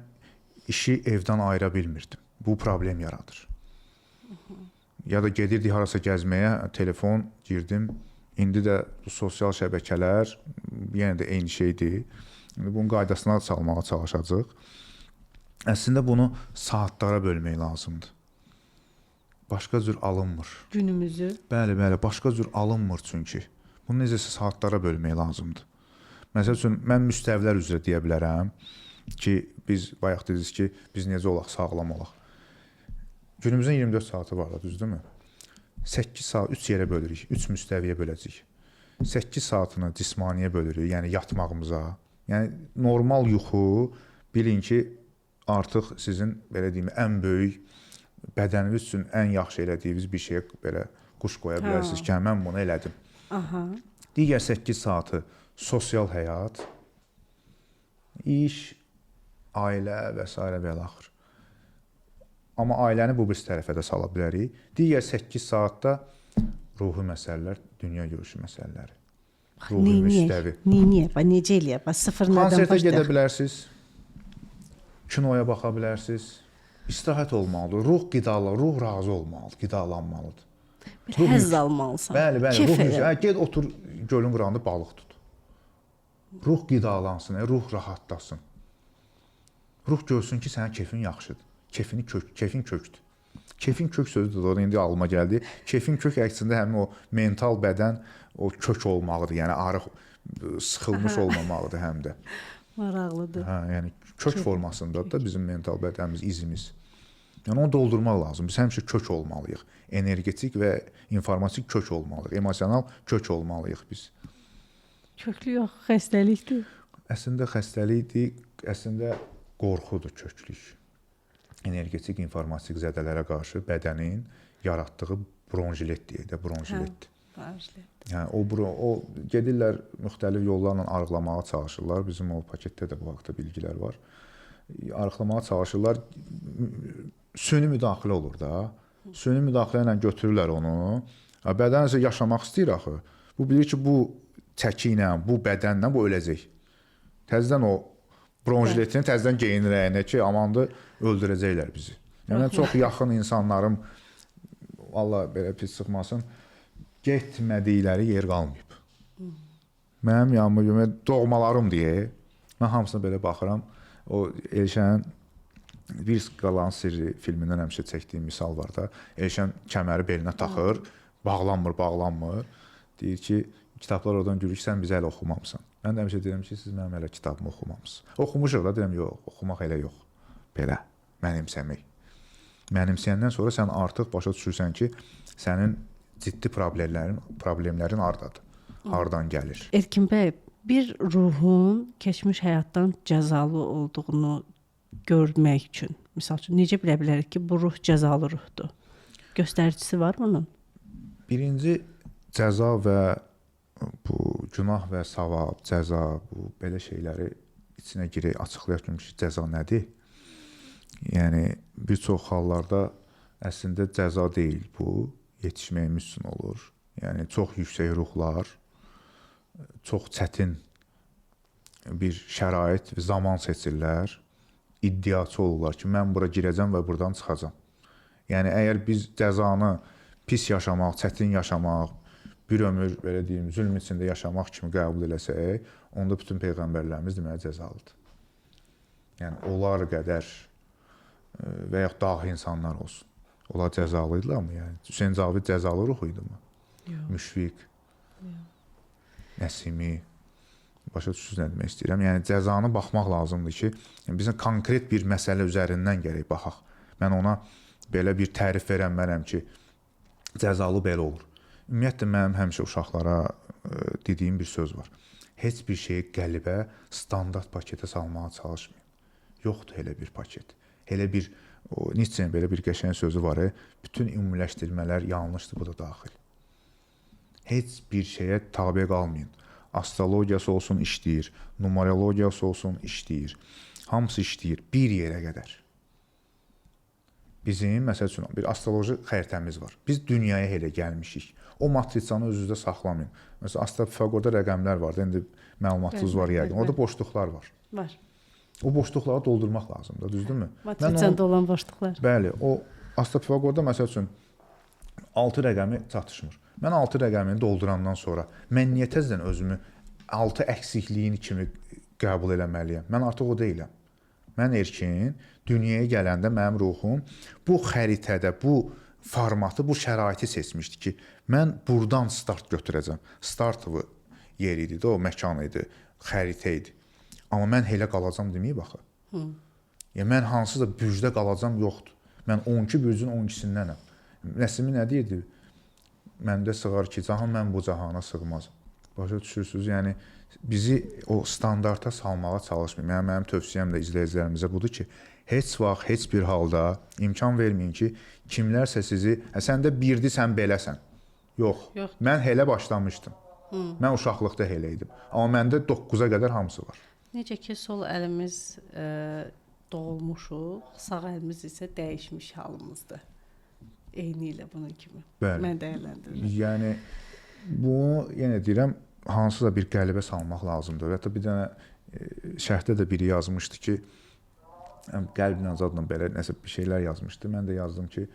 işi evdən ayıra bilmirdim. Bu problem yaradır. Ya da gedirdik harasa gəzməyə, telefon girdim. İndi də bu sosial şəbəkələr yenə də eyni şeydir. Bunun qaydasına salmağa çalışacağıq. Əslində bunu saatlara bölmək lazımdır. Başqa cür alınmır. Günümüzü. Bəli, başqa cür alınmır çünki. Bunu necəsə saatlara bölmək lazımdır. Məsəl üçün mən müstəvilər üzrə deyə bilərəm ki, biz bayaq dediniz ki, biz necə olaq, sağlam olaq. Günümüzün 24 saatı var da, düzdürmü? 8 saat 3 yerə bölürük, 3 müstəviyə böləcəyik. 8 saatını cismaniyə bölürük, yəni yatmağımıza. Yəni normal yuxu bilin ki, artıq sizin belə deyim, ən böyük bədəniniz üçün ən yaxşı elədiyiniz bir şeyə belə quş qoya bilərsiniz ki, mən bunu elədim. Aha. Digər 8 saatı sosial həyat, iş, ailə və s. və axır. Amma ailəni bu bir tərəfə də sala bilərik. Digər 8 saatda ruhi məsələlər, dünya görüşü məsələləri. Ruhi müstəvi. Niyə? Necə eləyək? Sıfır nədən Konsertə gedə başlayaq? bilərsiniz, kinoya baxa bilərsiniz, istirahət olmalıdır, ruh razı olmalıdır, qidalanmalıdır. Bir həzz almalısan. Bəli, Kef ruh elə. get otur gölün qırağında balıq tut. Ruh qidalansın, ruh rahatlasın. Ruh görsün ki, sənin kefin yaxşıdır. Kefin kökdür. Kefin kök sözü də indi ağlıma gəldi. Kefin kök əksində həmin o mental bədən o kök olmalıdır. Yəni arıq sıxılmış olmamalıdır həm də. Maraqlıdır. Hə, yəni kök formasındadır da bizim mental bədənimiz, izimiz. Yəni onu doldurmaq lazım. Biz həmişə kök olmalıyıq. Energetik və informatik kök olmalıyıq. Emosional kök olmalıyıq biz. Köklü yox, xəstəlikdir. Əslində xəstəlikdir, əslində qorxudur köklük. Energetik, informatik zədələrə qarşı bədənin yaratdığı bronjilet deyək də, bronjiletdir. Yəni o gedirlər müxtəlif yollarla arıqlamağa çalışırlar. Bizim o paketdə də bu haqda bilgilər var. Arıqlamağa çalışırlar. Süni müdaxilə olur da. Süni müdaxilə ilə götürürlər onu. Bədən isə yaşamaq istəyir axı. Bu bilir ki, bu təki ilə, bu bədənlə bu öləcək. Təzədən o bronjiletini təzədən geyinir əyninə ki, amandır, öldürəcəklər bizi. Yəni çox yaxın insanlarım vallahi belə pis çıxmasın, getmədikləri yer qalmayıb. Mənim yanıma doğmalarım deyə mən hamısına belə baxıram. O Elşənin Bir Qalan Sirri filmindən həmişə çəkdiyim misal var da. Elşən kəməri belinə taxır, bağlanmır. Deyir ki, kitablar oradan görür ki, sən bizə hələ oxumamısan. Mən də həmişə deyirəm ki, siz mənim hələ kitabımı oxumamısınız. Oxumuşuq da, deyirəm, yox, oxumaq elə yox. Belə, mənimsəmək. Mənimsəyəndən sonra sən artıq başa düşürsən ki, sənin ciddi problemlərin hardadır, hardan gəlir. Erkin bəy, bir ruhun keçmiş həyatdan cəzalı olduğunu görmək üçün, misal üçün, necə bilə bilərik ki, bu ruh cəzalı ruhdur? Göstəricisi var bunun? Birinci, cəza və bu günah və savab, cəza, bu belə şeyləri içinə girək, açıqlayaq ki, cəza nədir? Yəni, bir çox hallarda əslində cəza deyil bu, yetişməyimiz üçün olur. Yəni, çox yüksək ruhlar, çox çətin bir şərait və zaman seçirlər, iddiaçı olurlar ki, mən bura girəcəm və buradan çıxacam. Yəni, əgər biz cəzanı pis yaşamaq, çətin yaşamaq, bir ömür, belə deyim, zülm içində yaşamaq kimi qəbul eləsək, onda bütün peyğəmbərlərimiz deməli cəzalıdır. Yəni, onlar qədər və yaxud dahi insanlar olsun. Onlar cəzalıydılar mı? Yəni, Hüseyn Cavid cəzalı ruh idi mi? Yox. Müşfiq, Nəsimi, başa düşürsünüz nə demək istəyirəm. Yəni, cəzanı baxmaq lazımdır ki, bizim konkret bir məsələ üzərindən gərək baxaq. Mən ona belə bir tərif verəmmərəm ki, cəzalı belə olur. Ümumiyyətlə, mənim həmişə uşaqlara dediyim bir söz var. Heç bir şeyi qəlibə, standart paketə salmağa çalışmayın. Yoxdur elə bir paket. Elə bir, Nietzsche'nin belə bir qəşəng sözü var, bütün ümumiləşdirmələr yanlışdır, bu da daxil. Heç bir şeyə tabe qalmayın. Astrologiyası olsun, işləyir. Numerologiyası olsun, işləyir. Hamısı işləyir, bir yerə qədər. Bizim, məsəl üçün, bir astroloji xəritəmiz var. Biz dünyaya elə gəlmişik. O matrisanı özünüzdə saxlamayın. Məsələn, Astrofagorda rəqəmlər var da, indi məlumatınız var yəqin. Orada boşluqlar var. Var. O boşluqları doldurmaq lazımdır, düzdürmü? Matritsanda olan boşluqlar. Bəli, o Astrofagorda məsəl üçün 6 rəqəmi çatışmır. Mən 6 rəqəmini doldurandan sonra mən niyə təzədən özümü 6 əksikliyin kimi qəbul eləməliyəm? Mən artıq o deyiləm. Mən erkin, dünyaya gələndə mənim ruhum bu xəritədə, bu formatı, bu şəraiti seçmişdi ki, mən burdan start götürəcəm. Startlı yer idi, o məkan idi, xəritə idi. Amma mən elə qalacam deməyib axı. Yəni mən hansısa bürcdə qalacam yoxdur. Mən 12 bürcün 12-sindənəm. Nəsimi nə deyirdi? Məndə sığar ki, cahan mən bu cahana sığmazam. Başa düşürsünüz? Yəni bizi o standarta salmağa çalışmayın. Yəni mənim tövsiyəm də izləyicilərimizə budur ki, heç vaxt, heç bir halda imkan verməyin ki, kimlərsə sizi, sən də birdi, sən beləsən. Yox. Mən elə başlamışdım. Mən uşaqlıqda elə idim. Amma məndə 9-a qədər hamısı var. Necə ki, sol əlimiz doğulmuşuq, sağ əlimiz isə dəyişmiş halımızdır. Eyni ilə bunun kimi. Bəli. Mən dəyərləndirirəm. Yəni bunu yenə deyirəm, hansısa bir qəlbə salmaq lazımdır. Hətta bir dənə şərhdə də biri yazmışdı ki, qəlblə zadla belə nəsə bir şeylər yazmışdı. Mən də yazdım ki,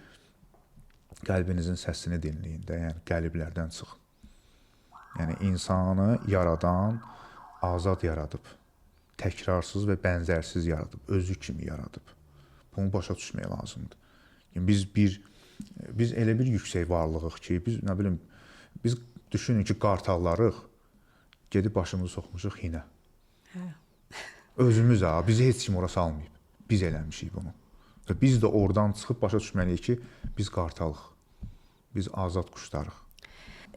qəlbinizin səsini dinləyin də, yəni qəliblərdən çıxın. Yəni insanı yaradan azad yaradıb. Təkrarsız və bənzərsiz yaradıb, özü kimi yaradıb. Bunu başa düşmək lazımdır. Yəni biz elə bir yüksək varlığıq ki, biz nə bilim, biz düşünün ki, qartallarıq, gedib başımızı soxmuşuq hinə. Özümüz bizi heç kim ora salmayıb. Biz eləmişik bunu. Və biz də oradan çıxıb başa düşməliyik ki, biz qartalıq. Biz azad quşlarıq.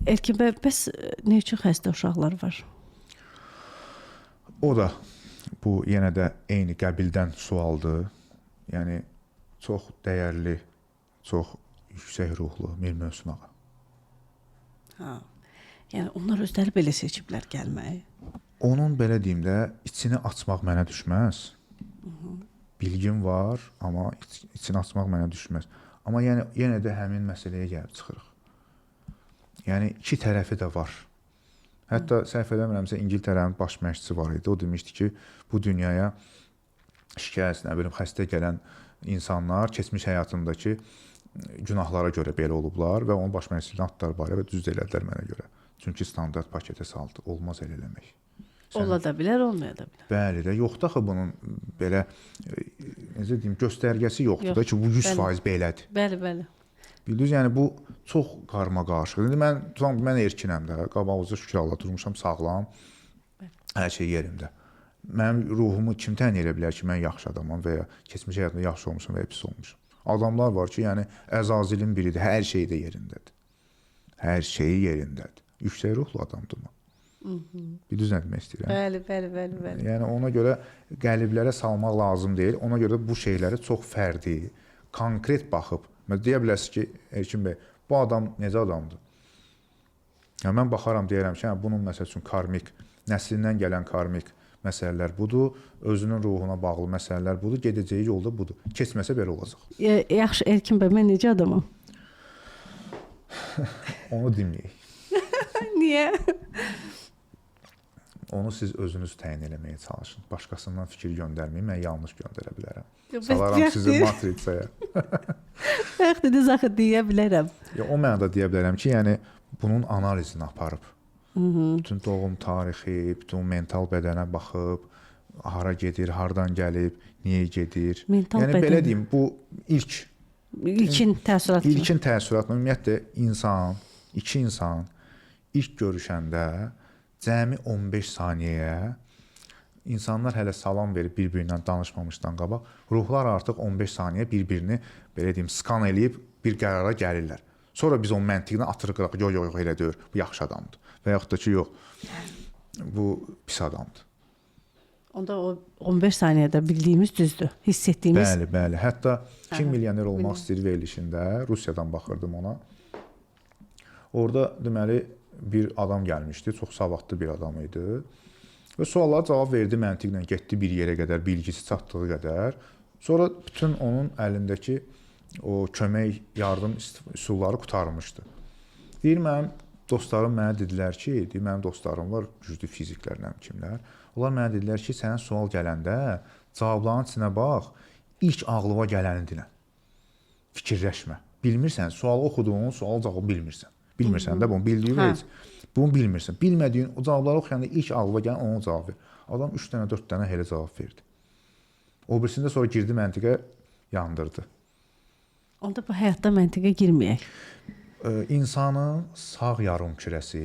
Erkin bəy, bəs nə üçün xəstə uşaqlar var? O da bu yenə də eyni qəbildən sualdır. Yəni çox dəyərli, çox yüksək ruhlu Mir Mövsüm ağa. Yəni onlar özləri belə seçiblər gəlməyi. Onun belə deyim də içini açmaq mənə düşməz. Bilgim var, amma içini açmaq mənə düşməz. Amma yəni yenə də həmin məsələyə gəlib çıxırıq. Yəni iki tərəfi də var. Hətta səhv eləmirəmsə İngiltərənin baş məşqçisi var idi. O demişdi ki, bu dünyaya şikayət, nə bilim, xəstə gələn insanlar keçmiş həyatındakı günahlara görə belə olublar və onun baş məşqçisini atdılar barə və düz elədilər mənə görə. Çünki standart paketə saldı. Olmaz elə eləmək. Ola da bilər, olmaya da bilər. Bəli də, yoxdur axı bunun belə necə deyim, göstərgəsi yoxdur da ki, bu 100% belədir. Bəli, bəli. Bildiniz, yəni bu çox qarmaqarışıq. İndi mən erkinəm də, qabağınızda şükür Allah durmuşam, sağlam. Hər şey yerimdə. Mənim ruhumu kim təyin edə bilər ki, mən yaxşı adamam və ya keçmiş həyatımda yaxşı olmuşam və ya pis olmuşam. Adamlar var ki, yəni əzazilin biridir, hər şey də yerindədir. Hər şeyi yerindədir. Yüksək ruhlu adamdır mı? Bir düz nə demək istəyirəm? Bəli. Yəni ona görə qəliblərə salmaq lazım deyil. Ona görə bu şeyləri çox fərdi, konkret baxıb. Deyə bilərsiniz ki, Erkin bəy, bu adam necə adamdır? Yəni mən baxaram, deyərəm ki, bunun məsəl üçün karmik, nəslindən gələn karmik məsələlər budur, özünün ruhuna bağlı məsələlər budur, gedəcəyi yolda budur. Keçməsə belə olacaq. Yaxşı, Erkin bəy, mən necə adamam? Onu deməyək. Niyə? Onu siz özünüz təyin eləməyə çalışın. Başqasından fikir göndərməyin, mən yanlış göndərə bilərəm. Bəs Salaram sizi matritsaya. Bəxtiniz axı deyə bilərəm. O mənada deyə bilərəm ki, yəni bunun analizini aparıb. Bütün doğum tarixi, bütün mental bədənə baxıb, hara gedir, hardan gəlib, niyə gedir. Mental yəni bədən. belə deyim, bu İlkin təəssürat. İlkin təəssürat, ümumiyyətlə iki insan ilk görüşəndə cəmi 15 saniyəyə insanlar hələ salam verib bir-birindən danışmamışdan qabaq, ruhlar artıq 15 saniyə bir-birini belə deyim skan eləyib bir qərara gəlirlər. Sonra biz onun məntiqini atırıq, yox, elə deyir, bu yaxşı adamdır. Və yaxud da ki, yox, bu pis adamdır. Onda o 15 saniyədə bildiyimiz düzdür, hiss etdiyimiz. Bəli. Hətta Kim Milyoner Olmaq İstəyir verilişində Rusiyadan baxırdım ona. Orada deməli bir adam gəlmişdi, çox savadlı bir adam idi. Və suallara cavab verdi, məntiqlə getdi bir yerə qədər, bilgisi çatdığı qədər. Sonra bütün onun əlindəki o kömək, yardım üsulları qurtarmışdı. Deyir, mənim dostlarım mənə dedilər ki, mənim dostlarım var, güclü fiziklərlə kimlər. Onlar mənə dedilər ki, sənə sual gələndə cavabların içinə bax, ilk ağlıma gələni dinlə. Fikirləşmə. Bilmirsən, sualı oxuduğun sual cavabı bilmirsən. Bilmirsən də bunu bildiyin heç. Bunu bilmirsən. Bilmədiyin o cavabları oxuyanda ilk ağlıma gələn ona cavab ver. Adam 3 dənə, 4 dənə elə cavab verdi. O birisində sonra girdi məntiqə yandırdı. Onda bu həyatda məntiqə girməyək. İnsanın sağ yarımkürəsi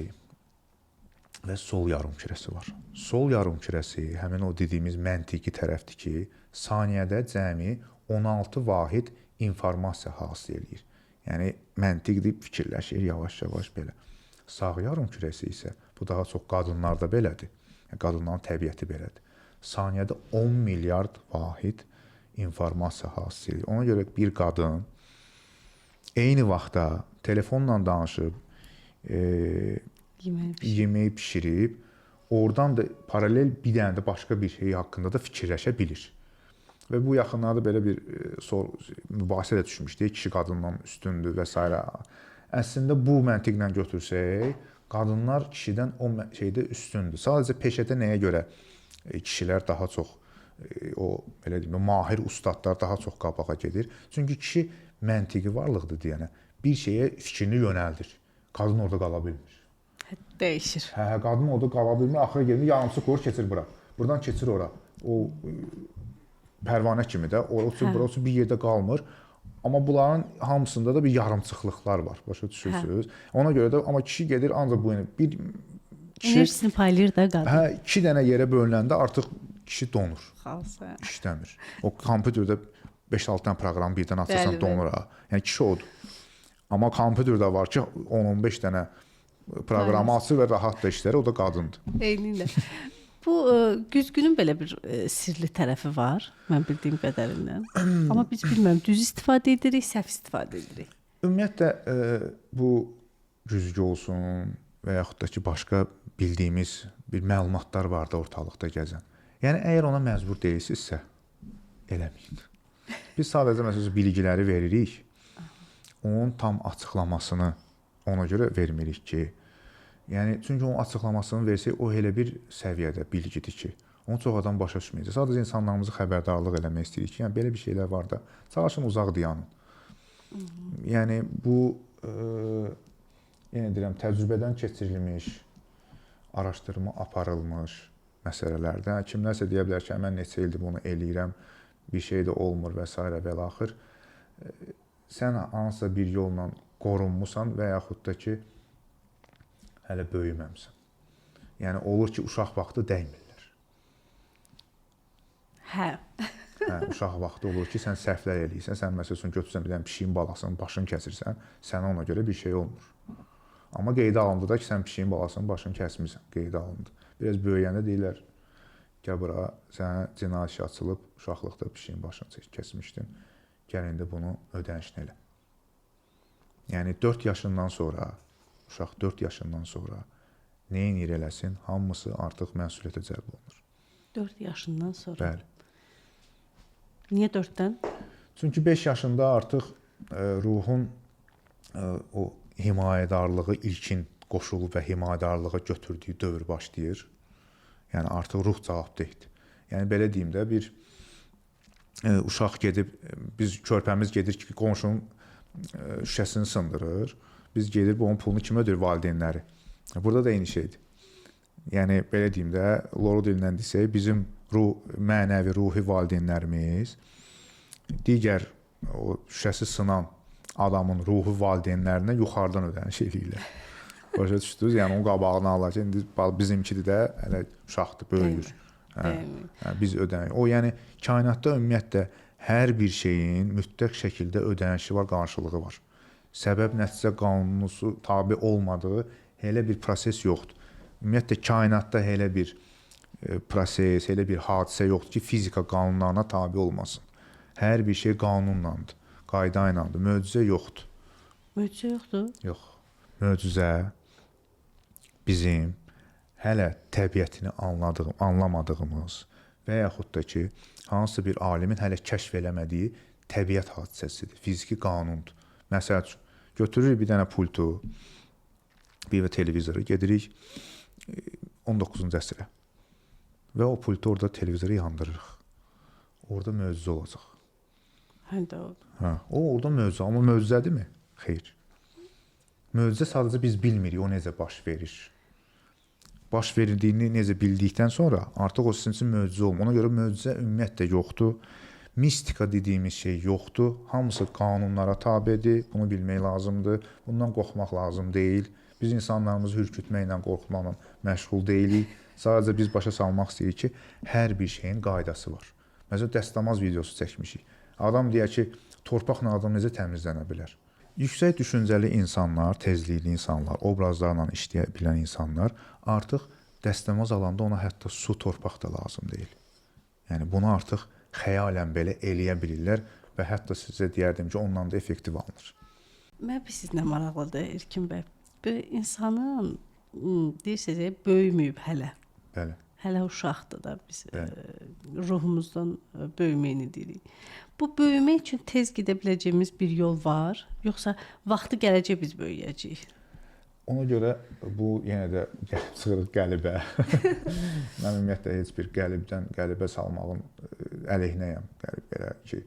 və sol yarımkürəsi var. Sol yarımkürəsi həmin o dediyimiz məntiqi tərəfdir ki, saniyədə cəmi 16 vahid informasiya hasil edir. Yəni məntiqdir, fikirləşir yavaş-yavaş belə. Sağ yarımkürəsi isə bu daha çox qadınlarda belədir. Yəni qadınların təbiəti belədir. Saniyədə 10 milyard vahid informasiya hasil edir. Ona görə bir qadın eyni vaxtda telefonla danışıb, yemək bişirib, oradan da paralel bir dənə də başqa bir şey haqqında da fikirləşə bilir. Və bu yaxınlarda belə bir mübahisə də düşmüşdü. Kişi qadından üstündür və s. Əslində bu məntiqlə götürsək, qadınlar kişidən o şeydə üstündür. Sadəcə peşədə nəyə görə kişilər daha çox o belə deyim, mahir ustadlar daha çox qabağa gedir. Çünki kişi məntiqi varlıqdır deyənə bir şeyə fikrini yönəldir. Qadın orada qala bilmir. Dəyişir. Qadın orada qala bilmir, axıra gəlir, yarımçı qoyur, keçir bura. Buradan keçir ora. O pərvanə kimi də orası bir yerdə qalmır. Amma bunların hamısında da bir yarımçıqlıqlar var. Başa düşürsüz? Ona görə də amma kişi gedir ancaq bu bir kişi enerjisini paylayır da qadın. İki dənə yerə bölünəndə artıq kişi donur. Xalsa. İşləmir. O kompüterdə 5-6 dənə proqramı birdən açırsan donur ha. Yəni kişi odur. Amma kompüterdə var ki 10-15 dənə proqramı açır və rahat da işlər, o da qadındır. Eynilə. Bu güzgünün belə bir sirli tərəfi var, mən bildiyim qədərindən. Amma biz bilmirəm, düz istifadə edirik, səhv istifadə edirik. Ümumiyyətlə bu güzgü olsun və yaxud da ki başqa bildiyimiz bir məlumatlar var da ortalıqda gəzən. Yəni əgər ona məcbur deyilsinizsə, eləməyin. Biz sadəcə məsələn bilgiləri veririk. Onun tam açıqlamasını ona görə vermirik ki, yəni çünki onun açıqlamasını versək o elə bir səviyyədə bilgidir ki, onu çox adam başa düşməyəcək. Sadəcə insanlarımızı xəbərdarlıq eləmək istəyirik ki, yəni belə bir şeylər var da, çalışın uzaq dayanın. Yəni bu yenə deyirəm, təcrübədən keçirilmiş, araşdırma aparılmış məsələlərdə kimlərsə deyə bilər ki, mən neçə ildir bunu eləyirəm, bir şey də olmur və s. və axır. Sən hansısa bir yolla qorunmusan və yaxud da ki, hələ böyüməmsən. Yəni, olur ki, uşaq vaxtı dəymirlər. Hə. Uşaq vaxtı olur ki, sən səhvlər eləyirsən, sən məsələn götürsən bir dənə pişiyin balasının başını kəsirsən, sənə ona görə bir şey olmur. Amma qeydə alındı da ki, sən pişiyin balasının başını kəsmirsən, qeydə alındı. Biraz böyüyəndə deyirlər, gəl bura, sənə cinayət işi açılıb, uşaqlıqda pişiyin başını kəsmişdin, gəl indi bunu ödənişini elə. Yəni 4 yaşından sonra, uşaq 4 yaşından sonra neyin eləsin, hamısı artıq məsuliyyətə cəlb olunur. 4 yaşından sonra? Bəli. Niyə 4-dən? Çünki 5 yaşında artıq ruhun o himayədarlığı ilkin qoşulub və himayədarlığa götürdüyü dövr başlayır. Yəni artıq ruh cavabdehdir. Yəni belə deyim də bir uşaq gedib, biz körpəmiz gedir ki, qonşunun şüşəsini sındırır. Biz gedir, bu onun pulunu kim ödür? Valideynləri. Burada da eyni şeydir. Yəni belə deyim də, Loro dilindən desək, bizim mənəvi, ruhi valideynlərimiz digər o şüşəsi sınan adamın ruhi valideynlərinə yuxarıdan ödəniş eləyirlər. Başa düşdünüz? Yəni onun qabağını alır ki, indi bizimkidir də hələ uşaqdır, böyüyür. Biz ödənirik. O yəni kainatda ümumiyyətlə hər bir şeyin mütləq şəkildə ödənişi var, qarşılığı var. Səbəb-nəticə qanunusu tabe olmadığı elə bir proses yoxdur. Ümumiyyətlə kainatda elə bir proses, elə bir hadisə yoxdur ki, fizika qanunlarına tabe olmasın. Hər bir şey qanunlandır, qayda ilədir. Möcüzə yoxdur. Möcüzə yoxdur? Yox. Möcüzə bizim hələ təbiətini anlamadığımız və yaxud da ki, hansısa bir alimin hələ kəşf eləmədiyi təbiət hadisəsidir, fiziki qanundur. Məsəl üçün, götürürük bir dənə pultu, bir televizoru, gedirik 19-cu əsrə və o pultu orada televizoru yandırırıq. Orada möcüzə olacaq. Həndə oldu. O orada möcüzə, amma möcüzədirmi? Xeyr. Möcüzə sadəcə biz bilmirik, o necə baş verir. baş verdiyini necə bildikdən sonra artıq o sizin üçün möcüzə olmur. Ona görə möcüzə ümumiyyətlə yoxdur. Mistika dediyimiz şey yoxdur. Hamısı qanunlara tabedir. Bunu bilmək lazımdır. Bundan qorxmaq lazım deyil. Biz insanlarımızı hürkütməklə, qorxmaqla məşğul deyilik. Sadəcə biz başa salmaq istəyirik ki, hər bir şeyin qaydası var. Məsələn, dəstəmaz videosu çəkmişik. Adam deyər ki, torpaqla adam necə təmizlənə bilər? Yüksək düşüncəli insanlar, tezlikli insanlar, obrazlarla işləyə bilən insanlar artıq dəstəmaz alanda ona hətta su, torpaq da lazım deyil. Yəni bunu artıq xəyalən belə eləyə bilirlər və hətta sizə deyərdim ki, ondan da effektiv alınır. Mən bir sizinlə maraqlıdır İlkin bəy. Bu insanın deyirsiniz, böyüməyib hələ. Bəli. Hələ uşaqdır da biz ruhumuzdan böyüməyini deyirik. Bu böyümək üçün tez gedə biləcəyimiz bir yol var, yoxsa vaxtı gələcək biz böyüyəcəyik? Ona görə bu yenə də çıxırıq qəlibə. Mən ümumiyyətlə heç bir qəlibə salmağın əleyhinəyəm. Belə ki,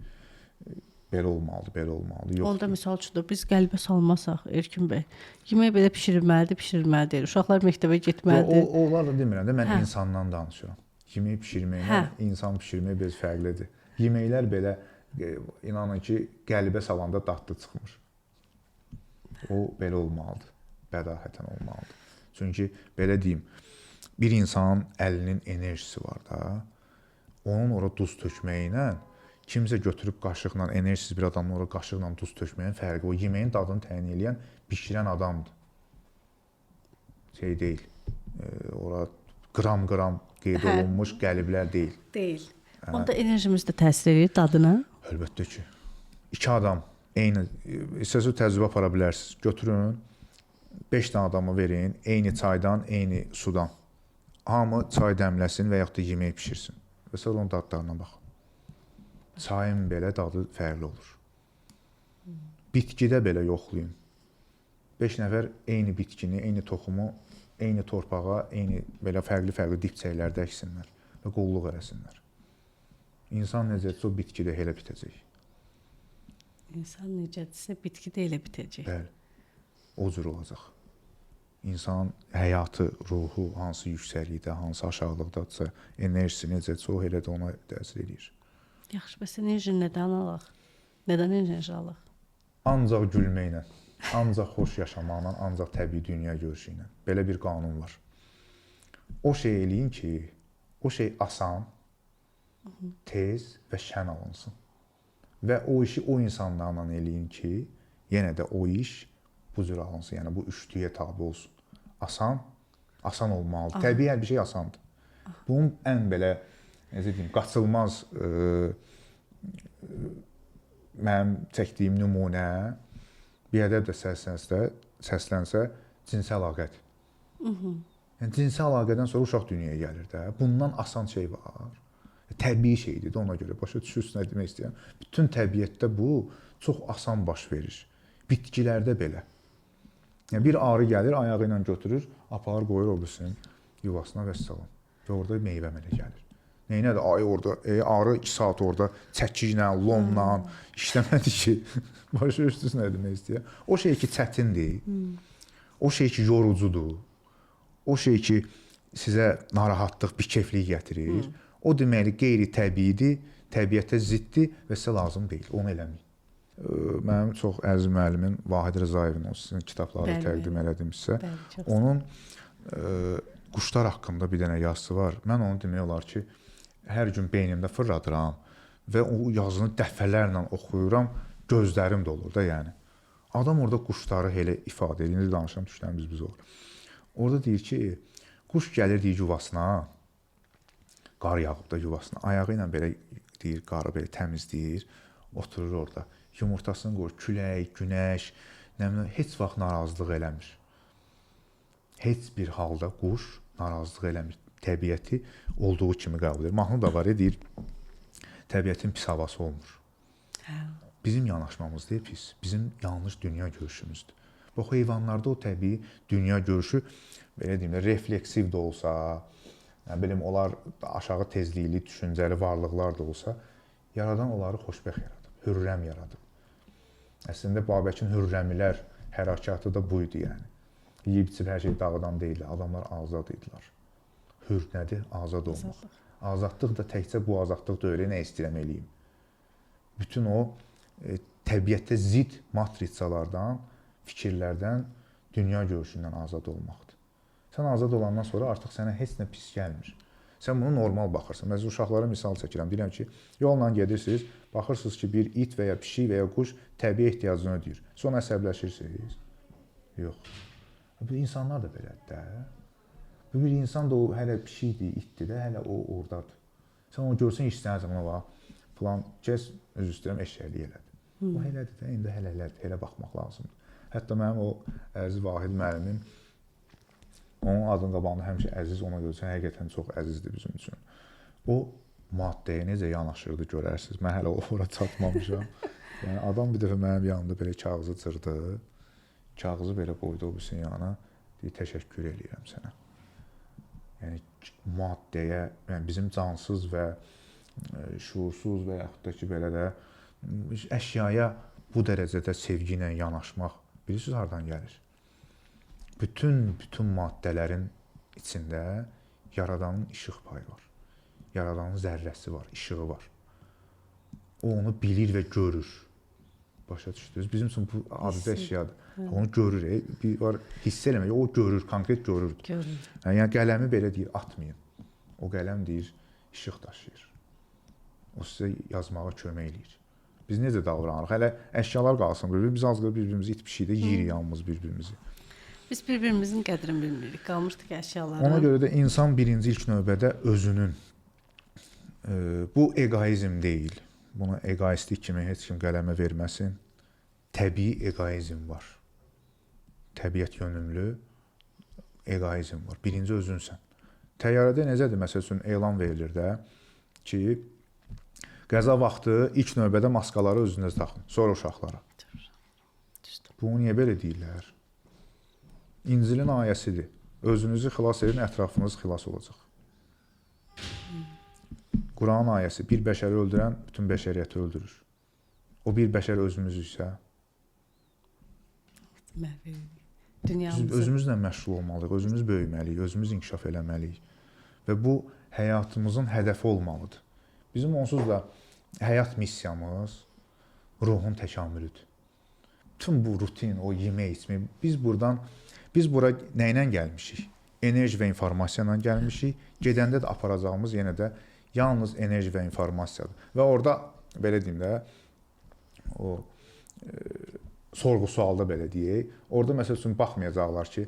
belə olmalıdır. Yox. Onda misal üçün biz qəlibə salmasaq, Erkin bəy, yemək belə bişirilməlidir. Uşaqlar məktəbə getməlidir. Onlar da demirəm də, mən insandan danışıram. Yemək bişirməklə insan bişirmək biraz fərqlidir. Yeməklər belə inanın ki, qəlibə salanda dadlı çıxmır. O belə olmalıdır. Bədahətən olmalıdır. Çünki belə deyim, bir insanın əlinin enerjisi var da, onun ora duz tökməyinə, kimsə götürüb qaşıqla, enerjisiz bir adamın ora qaşıqla duz tökməyin fərqi, o yeməyin dadını təyin edən, bişirən adamdır. Şey deyil, ora qram qeyd olunmuş qəliblər deyil. Deyil. Onda enerjimiz də təsir edir dadına? Əlbəttə ki. İki adam eyni, istəsəz təcrübə apara bilərsiniz. Götürün, 5 dənə adamı verin, eyni çaydan, eyni sudan. Hamı çay dəmləsin və yaxud da yemək pişirsin. Və sonra onun dadlarına baxın. Çayın belə dadı fərqli olur. Bitkidə belə yoxlayın. 5 nəfər eyni bitkini, eyni toxumu, eyni torpağa, eyni belə fərqli dibçəklərdə əksinlər və qulluq eləsinlər. İnsan necədirsə o bitki də elə bitəcək. İnsan necədirsə bitki də elə bitəcək. Bəli. O cür olacaq. İnsanın həyatı, ruhu hansı yüksəklikdə, hansı aşağılıqdadırsa, enerjisi necədirsə o elə də ona təsir edir. Yaxşı, bəs enerjini nədən alaq? Nədən enerji alaq? Ancaq gülməklə, ancaq xoş yaşamaqla, ancaq təbii dünya görüşü ilə. Belə bir qanun var. O şey eləyin ki, o şey asan, tez və şən alınsın. Və o işi o insanlarla eləyin ki, yenə də o iş bu cür alınsın. Yəni bu üçlüyə tabe olsun. Asan olmalıdır. Təbii hər bir şey asandır. Bunun ən belə, necə deyim, qaçılmaz mənim çəkdiyim nümunə bir ədəb də səslənsə cinsi əlaqədir. Yəni cinsi əlaqədən sonra uşaq dünyaya gəlir də. Bundan asan şey var. Təbii şeydir də ona görə. Başa düşürsünüz nə demək istəyirəm. Bütün təbiətdə bu çox asan baş verir. Bitkilərdə belə. Yəni bir arı gəlir, ayağı ilə götürür, aparır, qoyur o birisinin yuvasına vəssalam. Və orada meyvə mələ gəlir. Neynədir? Ayı orada, arı 2 saat orada çəkiklə, lomla işləmədi ki. Başa düşürsünüz nə demək istəyirəm. O şey ki çətindir. O şey ki yorucudur. O şey ki sizə narahatlıq, bikeflik gətirir. O deməli qeyri-təbiidir, təbiətə ziddir və sizə lazım deyil. Onu eləməyin. Mənim çox əziz müəllimin Vahid Rızayevin o sizin kitabları təqdim elədim sizə. Onun quşlar haqqında bir dənə yazısı var. Mən onu demək olar ki, hər gün beynimdə fırladıram və o yazını dəfələrlə oxuyuram, gözlərim dolur da yəni. Adam orada quşları elə ifadə edir, indi danışan düşlərimiz biz olur. Orada deyir ki, quş gəlir deyir yuvasına, qar yağıb da yuvasına, ayağı ilə belə deyir, qarı belə təmizləyir, oturur orada. Yumurtasını qoyur, külək, günəş, heç vaxt narazılıq eləmir. Heç bir halda quş narazılıq eləmir. Təbiəti olduğu kimi qəbul edir. Mahnı da var, deyir, təbiətin pis havası olmur. Bizim yanaşmamız deyil pis, bizim yanlış dünya görüşümüzdür. Bu heyvanlarda o təbii dünya görüşü, belə deyim də, refleksiv də olsa, yəni, onlar aşağı tezlikli, düşüncəli varlıqlar da olsa, yaradan onları xoşbəxt yaradıb, hürrəm yaradıb. Əslində, Babəkin hürrəmilər hərəkatı da buydu, yəni. Yeyib içib hər şey dağıdan deyillər. Adamlar azad idilər. Hür nədir? Azad olmaq. Azadlıq da təkcə bu azadlıq deyil, nə istəyirəm eləyim. Bütün o təbiətdə zidd matrisalardan, fikirlərdən, dünya görüşündən azad olmaqdır. Sən azad olandan sonra artıq sənə heç nə pis gəlmir. Sən bunu normal baxırsan. Mən uşaqlara misal çəkirəm. Deyirəm ki, yolla gedirsiniz, baxırsınız ki, bir it və ya pişik və ya quş təbii ehtiyacını ödəyir. Sonra əsəbləşirsiniz. Yox. Bu insanlar da belədir də. Bu bir insan da o hələ pişikdir, itdir də, hələ o ordadır. Sən onu görsən istəyirsən ona bax, plan gəz, üzr istəyirəm, eşşəklik elədi. O elədir də, indi hələ elədir, elə baxmaq lazımdır. Hətta mənim o əziz Vahid müəllimim, onun adının qabağında həmişə əziz ona görürsən, həqiqətən çox əzizdir bizim üçün. O maddəyə necə yanaşırdı görərsiniz. Mən hələ ora çatmamışam. Yəni adam bir dəfə mənim yanımda belə kağızı cırdı. Kağızı belə qoydu o birisi yana. Deyir, təşəkkür eləyirəm sənə. Yəni maddəyə, yəni bizim cansız və şuursuz və yaxud da ki belə də əşyaya bu dərəcədə sevgi ilə yanaşmaq bilirsiniz hardan gəlir? Bütün maddələrin içində Yaradanın işıq payı var. Yaradanın zərrəsi var, işığı var. O onu bilir və görür. Başa düşdünüz? Bizim üçün bu adi əşyadır. Onu görür, bir var hiss eləmək, o görür, konkret görür. Yəni qələmi belə deyir, atmayın. O qələm deyir, işıq daşıyır. O sizə yazmağa kömək eləyir. Biz necə davranırıq? Hələ əşyalar qalsın, biz az qala bir-birimizi it pişikdə yeyirik yalnız bir-birimizi. Biz bir-birimizin qədrini bilmirik. Qalmışdıq əşyalara. Ona görə də insan birinci ilk növbədə özünün bu egoizm deyil. Bunu egoistlik kimi heç kim qələmə verməsin. Təbii egoizm var. Təbiət yönümlü egoizm var. Birinci özünsən. Təyyarədə necədir? Məsəl üçün elan verilir də ki, qəza vaxtı ilk növbədə maskaları özünüzə taxın, sonra uşaqlara. Bunu niyə belə deyirlər? İncilin ayəsidir. Özünüzü xilas edin, ətrafınız xilas olacaq. Quran ayəsi, bir bəşəri öldürən bütün bəşəriyyəti öldürür. O bir bəşər özümüz isə biz özümüzlə məşğul olmalıyıq, özümüz böyüməliyik, özümüz inkişaf eləməliyik. Və bu həyatımızın hədəfi olmalıdır. Bizim onsuz da həyat missiyamız ruhun təkamülüdür. Bütün bu rutin, o yemək içmək, biz bura nə ilə gəlmişik? Enerji və informasiya ilə gəlmişik. Gedəndə də aparacağımız yenə də yalnız enerji və informasiyadır. Və orada, belə deyim də, o sorğu-sualda belə deyək, orada məsəl üçün baxmayacaqlar ki,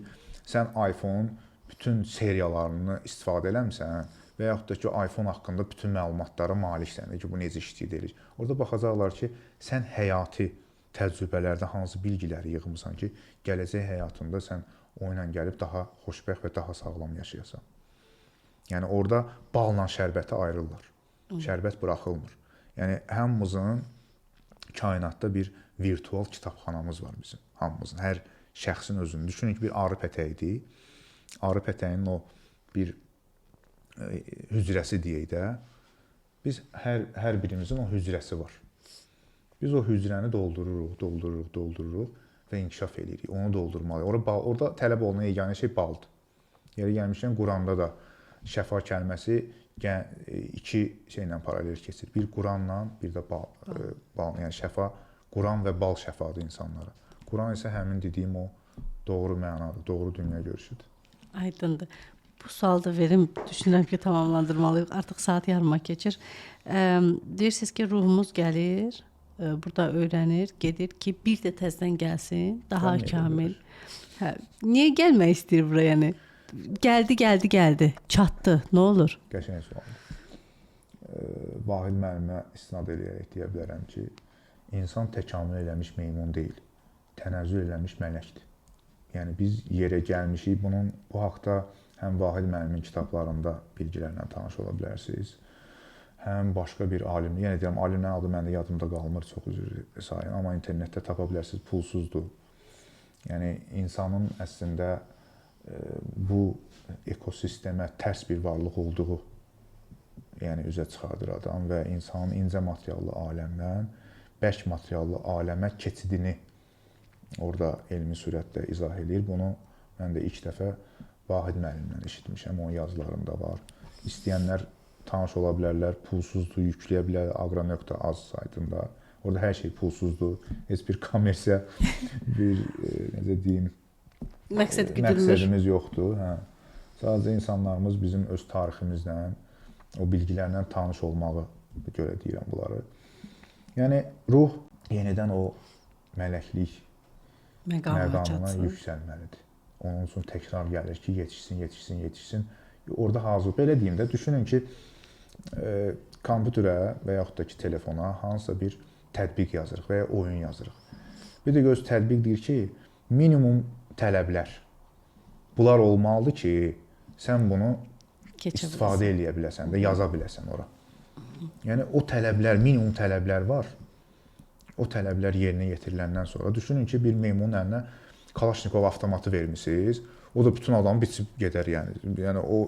sən iPhone-un bütün seriyalarını istifadə eləmirsən və yaxud da ki, iPhone haqqında bütün məlumatlara maliksən ki, bu necə işləyir. Orada baxacaqlar ki, sən həyati təcrübələrdə hansı bilgiləri yığmısan ki, gələcək həyatında sən o ilə gəlib daha xoşbəxt və daha sağlam yaşayasan. Yəni orada balla şərbəti ayrılırlar. Şərbət buraxılmır. Yəni hamımızın kainatda bir virtual kitabxanamız var bizim, hamımızın. Hər şəxsin özünün. Düşünün ki, bir arı pətəyidir. Arı pətəyinin o bir hücrəsi deyək də, biz hər birimizin o hücrəsi var. Biz o hücrəni doldururuq və inkişaf edirik. Onu doldurmalıyıq. Orada tələb olunan yeganə şey baldır. Yeri gəlmişkən Quranda da şəfa kəlməsi iki şeylə paralel keçir. Bir Quranla, bir də bal. Yəni şəfa, Quran və bal şəfadır insanlara. Quran isə həmin dediyim o doğru mənadır, doğru dünya görüşüdür. Aydındır. Bu sualı da verim, düşünürəm ki, tamamlandırmalıyıq. Artıq saat yarıma keçir. Deyirsiniz ki, ruhumuz gəlir, burada öyrənir, gedir ki, bir də təzədən gəlsin, daha kamil. Niyə gəlmək istəyir bura, yəni? Gəldi, çatdı, nə olur? Qəşəng sualdır. Vahid müəllimə istinad edərək deyə bilərəm ki, insan təkamül eləmiş meymun deyil, tənəzzül eləmiş mələkdir. Yəni biz yerə gəlmişik, bu haqda həm Vahid müəllimin kitablarında bilgilərlə tanış ola bilərsiniz, həm başqa bir alim, yəni deyirəm, alimlərin adı məndə yadımda qalmır, çox üzr sayın, amma internetdə tapa bilərsiniz, pulsuzdur. Yəni insanın əslində bu ekosistemə tərs bir varlıq olduğu yəni üzə çıxardır adam və insanın incə materiallı aləmdən bərk materiallı aləmə keçidini orada elmi sürətlə izah edir. Bunu Mən də ilk dəfə Vahid müəllimdən eşitmişəm, onun yazılarında var. İstəyənlər tanış ola bilərlər, pulsuzdur, yükləyə bilər aqra.az saytında. Orada hər şey pulsuzdur. Heç bir kommersiya bir necə deyim, Məqsəd güdülmür. məqsədimiz yoxdur. Hə. Sadəcə insanlarımız bizim öz tariximizlə, o bilgilərlə tanış olmağı görə deyirəm bunları. Yəni ruh yenidən o mələklik məqamına yüksəlməlidir. Onun üçün təkrar gəlir ki, yetişsin. Orada hazır. Belə deyim də, düşünün ki, kompüterə və yaxud da ki, telefona hansısa bir tətbiq yazırıq və ya oyun yazırıq. Bir də göz tətbiq deyir ki, minimum tələblər. Bunlar olmalıdır ki, sən bunu istifadə edə biləsən də, yaza biləsən ora. Yəni o tələblər, minimum tələblər var. O tələblər yerinə yetiriləndən sonra düşünün ki, bir meymunun əlinə Kalaşnikov avtomatı vermisiniz. O da bütün adamı biçib gedər yəni. Yəni o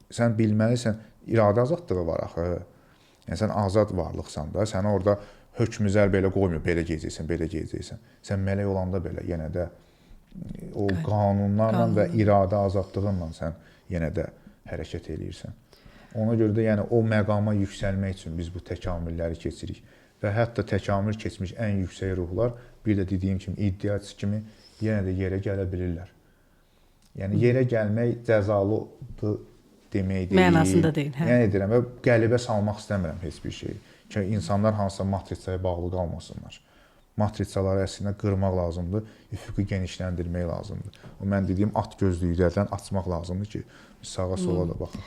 sən bilməlisən, iradə azadlığı var axı. Yəni sən azad varlıqsan da, səni orada hökmüzər belə qoymuyor, belə geyəcəksən. Sən mələk olanda belə yenə də o qanunlarla və iradə azadlığınla sən yenə də hərəkət eləyirsən. Ona görə də yəni o məqama yüksəlmək üçün biz bu təkamülləri keçirik və hətta təkamül keçmiş ən yüksək ruhlar bir də dediyim kimi iddiaçı kimi yenə də yerə gələ bilirlər. Yəni yerə gəlmək cəzalıdır demək deyil. Mənasında deyil. Hə. Yəni deyirəm və qəlibə salmaq istəmirəm heç bir şey. Ki insanlar hansısa matritsaya bağlı qalmasınlar. Matrisaları əslində qırmaq lazımdır, üfüqü genişləndirmək lazımdır. O mən dediyim at gözlüklərdən açmaq lazımdır ki, sağa sola da baxaq.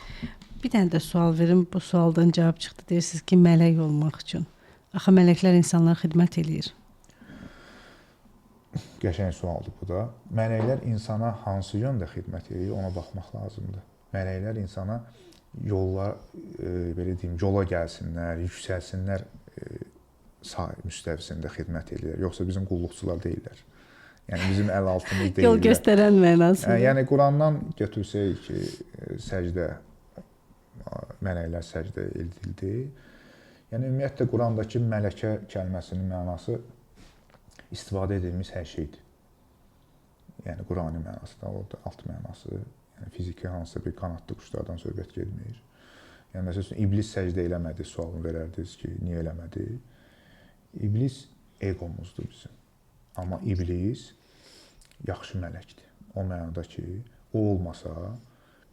Bir dənə də sual verim. Bu sualdan cavab çıxdı. Deyirsiniz ki, mələk olmaq üçün. Axı mələklər insanlara xidmət eləyir. Qəşəng sualdır bu da. Mələklər insana hansı yöndə xidmət edir, ona baxmaq lazımdır. Mələklər insana yola gəlsinlər, yüksəlsinlər müstəvisində xidmət edirlər. Yoxsa bizim qulluqçular deyillər. Yəni bizim əl altımız deyillər. Yol göstərən mənasında. Yəni Qurandan götürsək ki, səcdə mələklər səcdə edildi. Yəni ümumiyyətlə Qurandakı mələkə kəlməsinin mənası istifadə edilmiş hər şeydir. Yəni Qurani mənası da, orada alt mənası, yəni fiziki hansısa bir qanadlı quşlardan söhbət getmir. Yəni məsəl üçün iblis səcdə eləmədi, sualını verərdiniz ki, niyə eləmədi? İblis egomuzdur bizim. Amma iblis yaxşı mələkdir. O mənada ki, o olmasa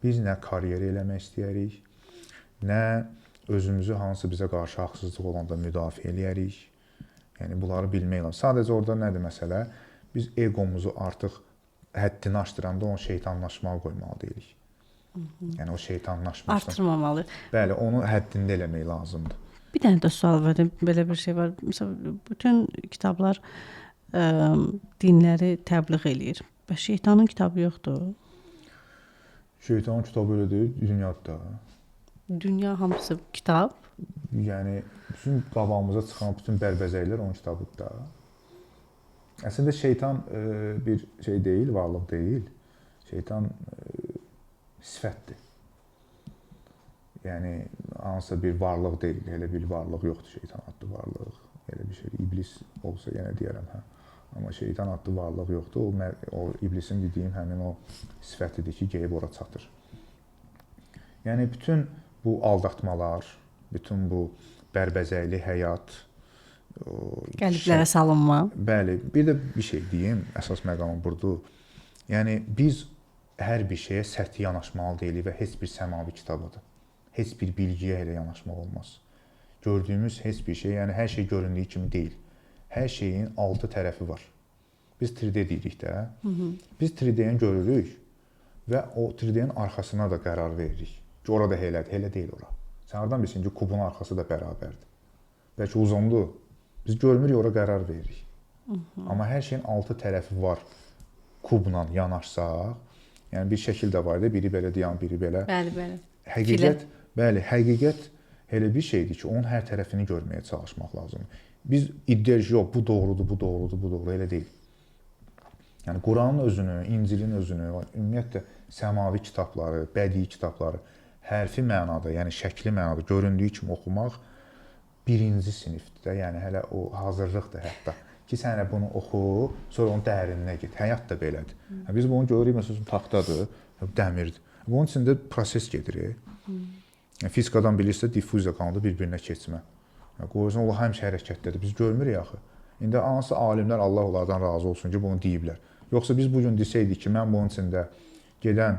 biz nə karyer eləmək istəyirik, nə özümüzü hansı bizə qarşı haqsızlıq olanda müdafiə eləyərik. Yəni bunları bilmək lazım. Sadəcə orada nədir məsələ? Biz egomuzu artıq həddini aşdıranda onu şeytanlaşmağa qoymalı deyirik. Yəni o şeytanlaşmasını artırmamalı. Bəli, onu həddində eləmək lazımdır. Bir dənə də sual verim. Belə bir şey var. Məsələn, bütün kitablar dinləri təbliğ eləyir. Bəs şeytanın kitabı yoxdur? Şeytanın kitabı elə deyil, dünyada. Dünya hamısı kitab. Yəni bütün qabağımıza çıxan bütün bərbəzəklər onun kitabıdır da. Əslində şeytan bir şey deyil, varlıq deyil. Şeytan sifətdir. Yəni hansısa bir varlıq deyil, elə bir varlıq yoxdur şeytan adlı varlıq. Elə bir şey iblis olsa yenə deyərəm hə. Amma şeytan adlı varlıq yoxdur. O iblisin dediyim həmin o sifətidir ki, gəlib ora çatır. Yəni bütün bu aldatmalar, bütün bu bərbəzəkli həyat, qəlblərə salınma. Bəli, bir də bir şey deyim, əsas məqamı budur. Yəni biz hər bir şeyə səthi yanaşmalı deyilik və heç bir səmavi kitabadır. Heç bir bilgiyə elə yanaşmaq olmaz. Gördüyümüz heç bir şey, yəni hər şey göründüyü kimi deyil. Hər şeyin 6 tərəfi var. Biz 3D deyirik də. Biz 3D-ni görürük və o 3D-nin arxasına da qərar veririk. Ki, orada elədir, elə deyil ora. Sən hardan bilsin ki, kubun arxası da bərabərdir. Bəlkə uzundur. Biz görmürük, ora qərar veririk. Amma hər şeyin 6 tərəfi var. Kubla yanaşsaq, yəni bir şəkil də var da, biri belə deyən, biri belə. Bəli. Həqiqət elə bir şeydir ki, onun hər tərəfini görməyə çalışmaq lazımdır. Biz iddiayıq, yox, bu doğrudur, elə deyil. Yəni Quranın özünü, İncilin özünü, ümumiyyətlə səmavi kitabları, bədii kitabları hərfi mənada, yəni şəkli mənada göründüyü kimi oxumaq birinci sinifdir də, yəni hələ o hazırlıqdır hətta. ki, sən bunu oxu, sonra onun dərininə get. Həyat da belədir. Biz bunu görürük, məsələn, taxtadır, dəmirdir. Bunun içində proses gedir. Yəni fizikadan bilirsə, diffuziya qanunu bir-birinə keçmə. Qoyursan, onlar həmişə hərəkətdədir. Biz görmürük axı. İndi hansı alimlər, Allah onlardan razı olsun ki, bunu deyiblər. Yoxsa biz bu gün desəydik ki, mən bunun içində gedən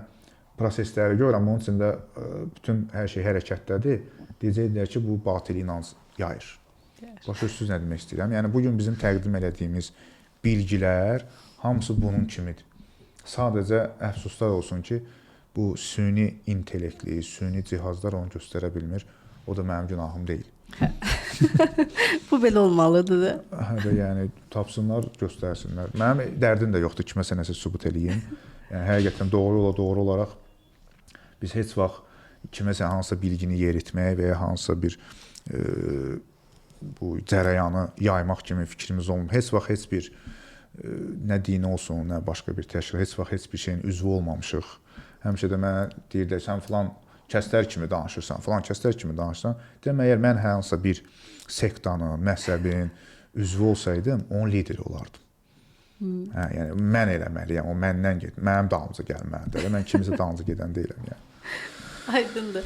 prosesləri görürəm, bunun içində bütün hər şey hərəkətdədir, deyəcəklər ki, bu batil inanc yayır. Başa düşürsünüz nə demək istəyirəm? Yəni bu gün bizim təqdim elədiyimiz bilgilər hamısı bunun kimidir. Sadəcə əfsuslar olsun ki, bu süni intellektli, süni cihazlar onu göstərə bilmir. O da mənim günahım deyil. Bu belə olmalıdır da. Hə, yəni tapsınlar, göstərsinlər. Mənim dərdim də yoxdur kiməsə nəsə sübut eləyim. Yəni həqiqətən doğru olaraq biz heç vaxt kiməsə hansısa bilgini yeritmək və ya hansısa bir bu cərəyanı yaymaq kimi fikrimiz olmur. Heç vaxt heç bir nə dini olsun, nə başqa bir təşkil, heç vaxt heç bir şeyin üzvü olmamışıq. Həmişə də mənə deyirlər, sən filan kəslər kimi danışırsan, filan kəslər kimi danışırsan. Deyirəm, əgər mən hansısa bir sektanın, məzhəbin üzvü olsaydım, onun lideri olardım. Hə, yəni mən eləməliyəm, o məndən get, mənim dalımca gəlməlidir. Mən kimisə dalımca gedən deyiləm yəni. Aydındır.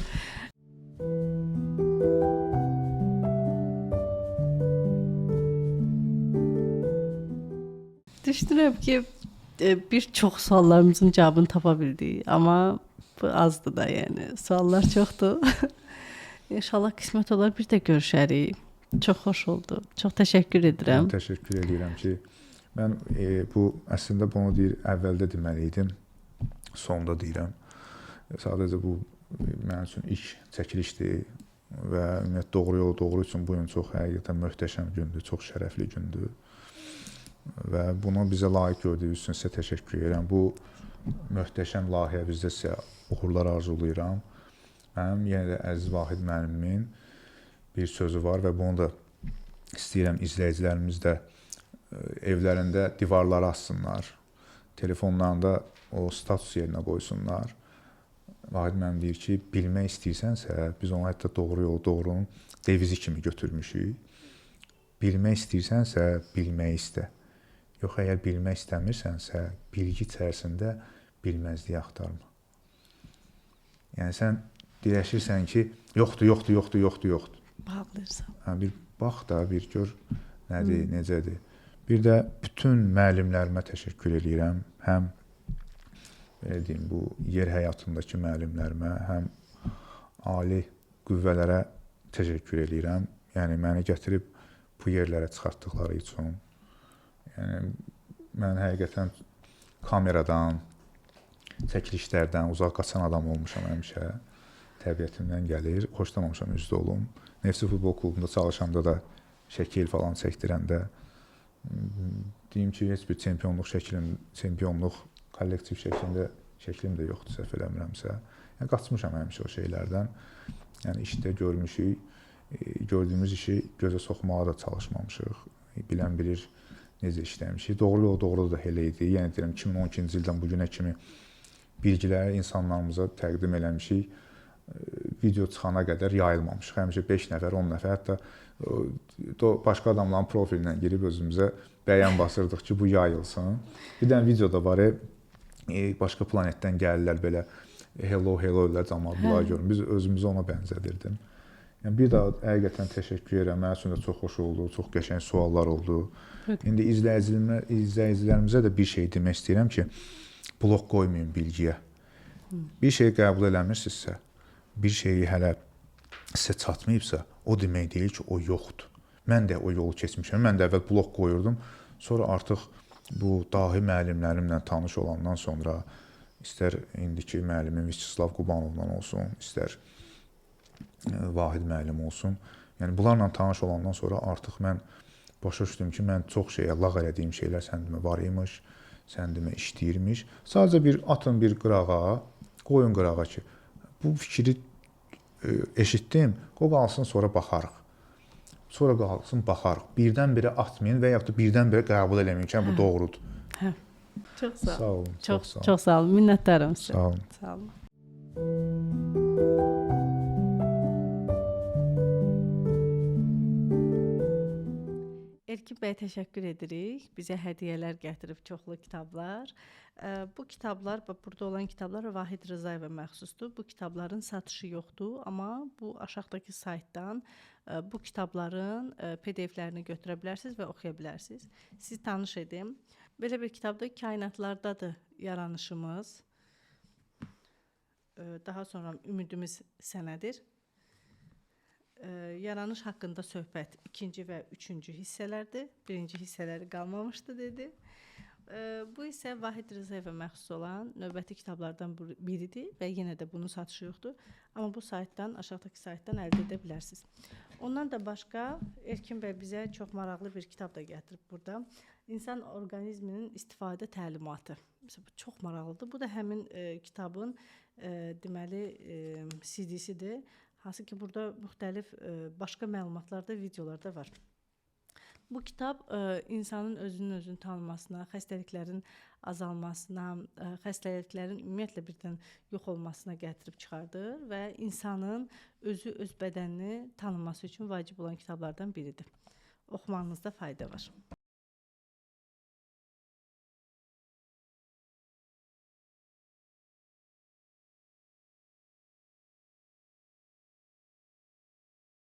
Düşünürəm ki, bir çox suallarımızın cavabını tapa bildik, amma bu azdır da, yəni suallar çoxdur. İnşallah qismət olar bir də görüşərik. Çox xoş oldu. Çox təşəkkür edirəm. Mən təşəkkür edirəm ki, mən bu əslində bunu deyir, əvvəldə deməli idim, sonda deyirəm. Sadəcə bu mənim üçün ilk çəkilişdir və ümumiyyətlə doğru yol doğru üçün bu gün çox həqiqətən möhtəşəm gündür, çox şərəfli gündür. Və bunu bizə layiq gördüyünüz üçün sizə təşəkkür edirəm. Bu möhtəşəm layihəyə bizdə sizə uğurlar arzulayıram. Mənim yenə də əziz Vahid müəllimin bir sözü var və bunu da istəyirəm izləyicilərimiz də evlərində divarlara assınlar, telefonlarında o status yerinə qoysunlar. Vahid müəllim deyir ki, bilmək istəyirsənsə, biz onu hətta doğru yol, doğrunun devizi kimi götürmüşük. Bilmək istəyirsənsə, bilmək istə. Yox, əgər bilmək istəmirsənsə, bilgi içərisində bilməzliyi axtarma. Yəni sən dirəşirsən ki, yoxdur. Bağlayırsan. Hə, bir bax da, bir gör nədir, necədir. Bir də bütün müəllimlərimə təşəkkür edirəm. Həm belə deyim, bu yer həyatındakı müəllimlərimə, həm ali qüvvələrə təşəkkür edirəm. Yəni məni gətirib bu yerlərə çıxartdıqları üçün. Yəni mən həqiqətən kameradan, çəkilişlərdən uzaq qaçan adam olmuşam həmişə. Təbiətimdən gəlir, xoşlamamışam üzdə olum. Neftçi futbol klubunda çalışanda da şəkil falan çəkdirəndə deyim ki, heç bir çempionluq kollektiv şəklim də yoxdur, səhv eləmirəmsə. Yəni qaçmışam həmişə o şeylərdən. Yəni işdə görmüşük, gördüyümüz işi gözə soxmağa da çalışmamışıq. Bilən bilir necə işləmişik. Doğru da elə idi. Yəni deyirəm 2012-ci ildən bu günə kimi bilgiləri insanlarımıza təqdim eləmişik. Video çıxana qədər yayılmamışıq. Həmişə 5 nəfər, 10 nəfər, hətta başqa adamların profilinə girib özümüzə bəyan basırdıq ki, bu yayılsın. Bir dənə video da var, başqa planetdən gəlirlər belə hello elə cəmaatlar görün. Biz özümüzü ona bənzədirdim. Yəni bir daha həqiqətən təşəkkür edirəm. Mənim üçün də çox xoş oldu, çox qəşəng suallar oldu. İndi izləyicilərimizə də bir şey demək istəyirəm ki, blok qoymayın bilgiyə. Bir şey qəbul eləmirsinizsə, bir şeyi hələ sizə çatmayıbsa, o demək deyil ki, o yoxdur. Mən də o yolu keçmişəm. Mən də əvvəl blok qoyurdum. Sonra artıq bu dahi müəllimlərimlə tanış olandan sonra istər indiki müəllimim Viacheslav Qubanovdan olsun, istər Vahid müəllim olsun. Yəni bunlarla tanış olandan sonra artıq mən başa düşdüm ki, mən çox şeyə lağ elədiyim şeylər səndimə var imiş, səndimə işləyirmiş. Sadəcə bir atın bir qırağa, qoyun qırağa ki, bu fikri eşitdim, qoy qalsın sonra baxarıq. Sonra qalsın baxarıq. Birdən-birə atmayın və yaxud da birdən-birə qəbul eləməyin ki, bu doğrudur. Hə. Çox sağ olun. Sağ olun. Çox sağ olun. Minnətdaram sizə. Sağ olun. Sağ olun. Erkin bəyə təşəkkür edirik. Bizə hədiyyələr gətirib çoxlu kitablar. Bu kitablar, burada olan kitablar Vahid Rızayeva məxsusdur. Bu kitabların satışı yoxdur, amma bu aşağıdakı saytdan bu kitabların PDF-lərini götürə bilərsiniz və oxuya bilərsiniz. Sizi tanış edim. Belə bir kitabda kainatlardadır yaranışımız. Daha sonra ümidimiz sənədir. Yaranış haqqında söhbət 2-ci və 3-cü hissələrdir. 1-ci hissələri qalmamışdı dedi. Bu isə Vahid Rızayeva məxsus olan növbəti kitablardan biridir və yenə də bunun satışı yoxdur. Amma bu saytdan, aşağıdakı saytdan əldə edə bilərsiniz. Ondan da başqa Erkin bəy bizə çox maraqlı bir kitab da gətirib burada. İnsan orqanizminin istifadə təlimatı. Məsələn, bu çox maraqlıdır. Bu da həmin kitabın deməli CD-sidir. Hansı ki, burada müxtəlif başqa məlumatlar da, videolar da var. Bu kitab insanın özünü tanımasına, xəstəliklərin azalmasına, xəstəliklərin ümumiyyətlə birdən yox olmasına gətirib çıxardır və insanın özü öz bədənini tanıması üçün vacib olan kitablardan biridir. Oxumanızda fayda var.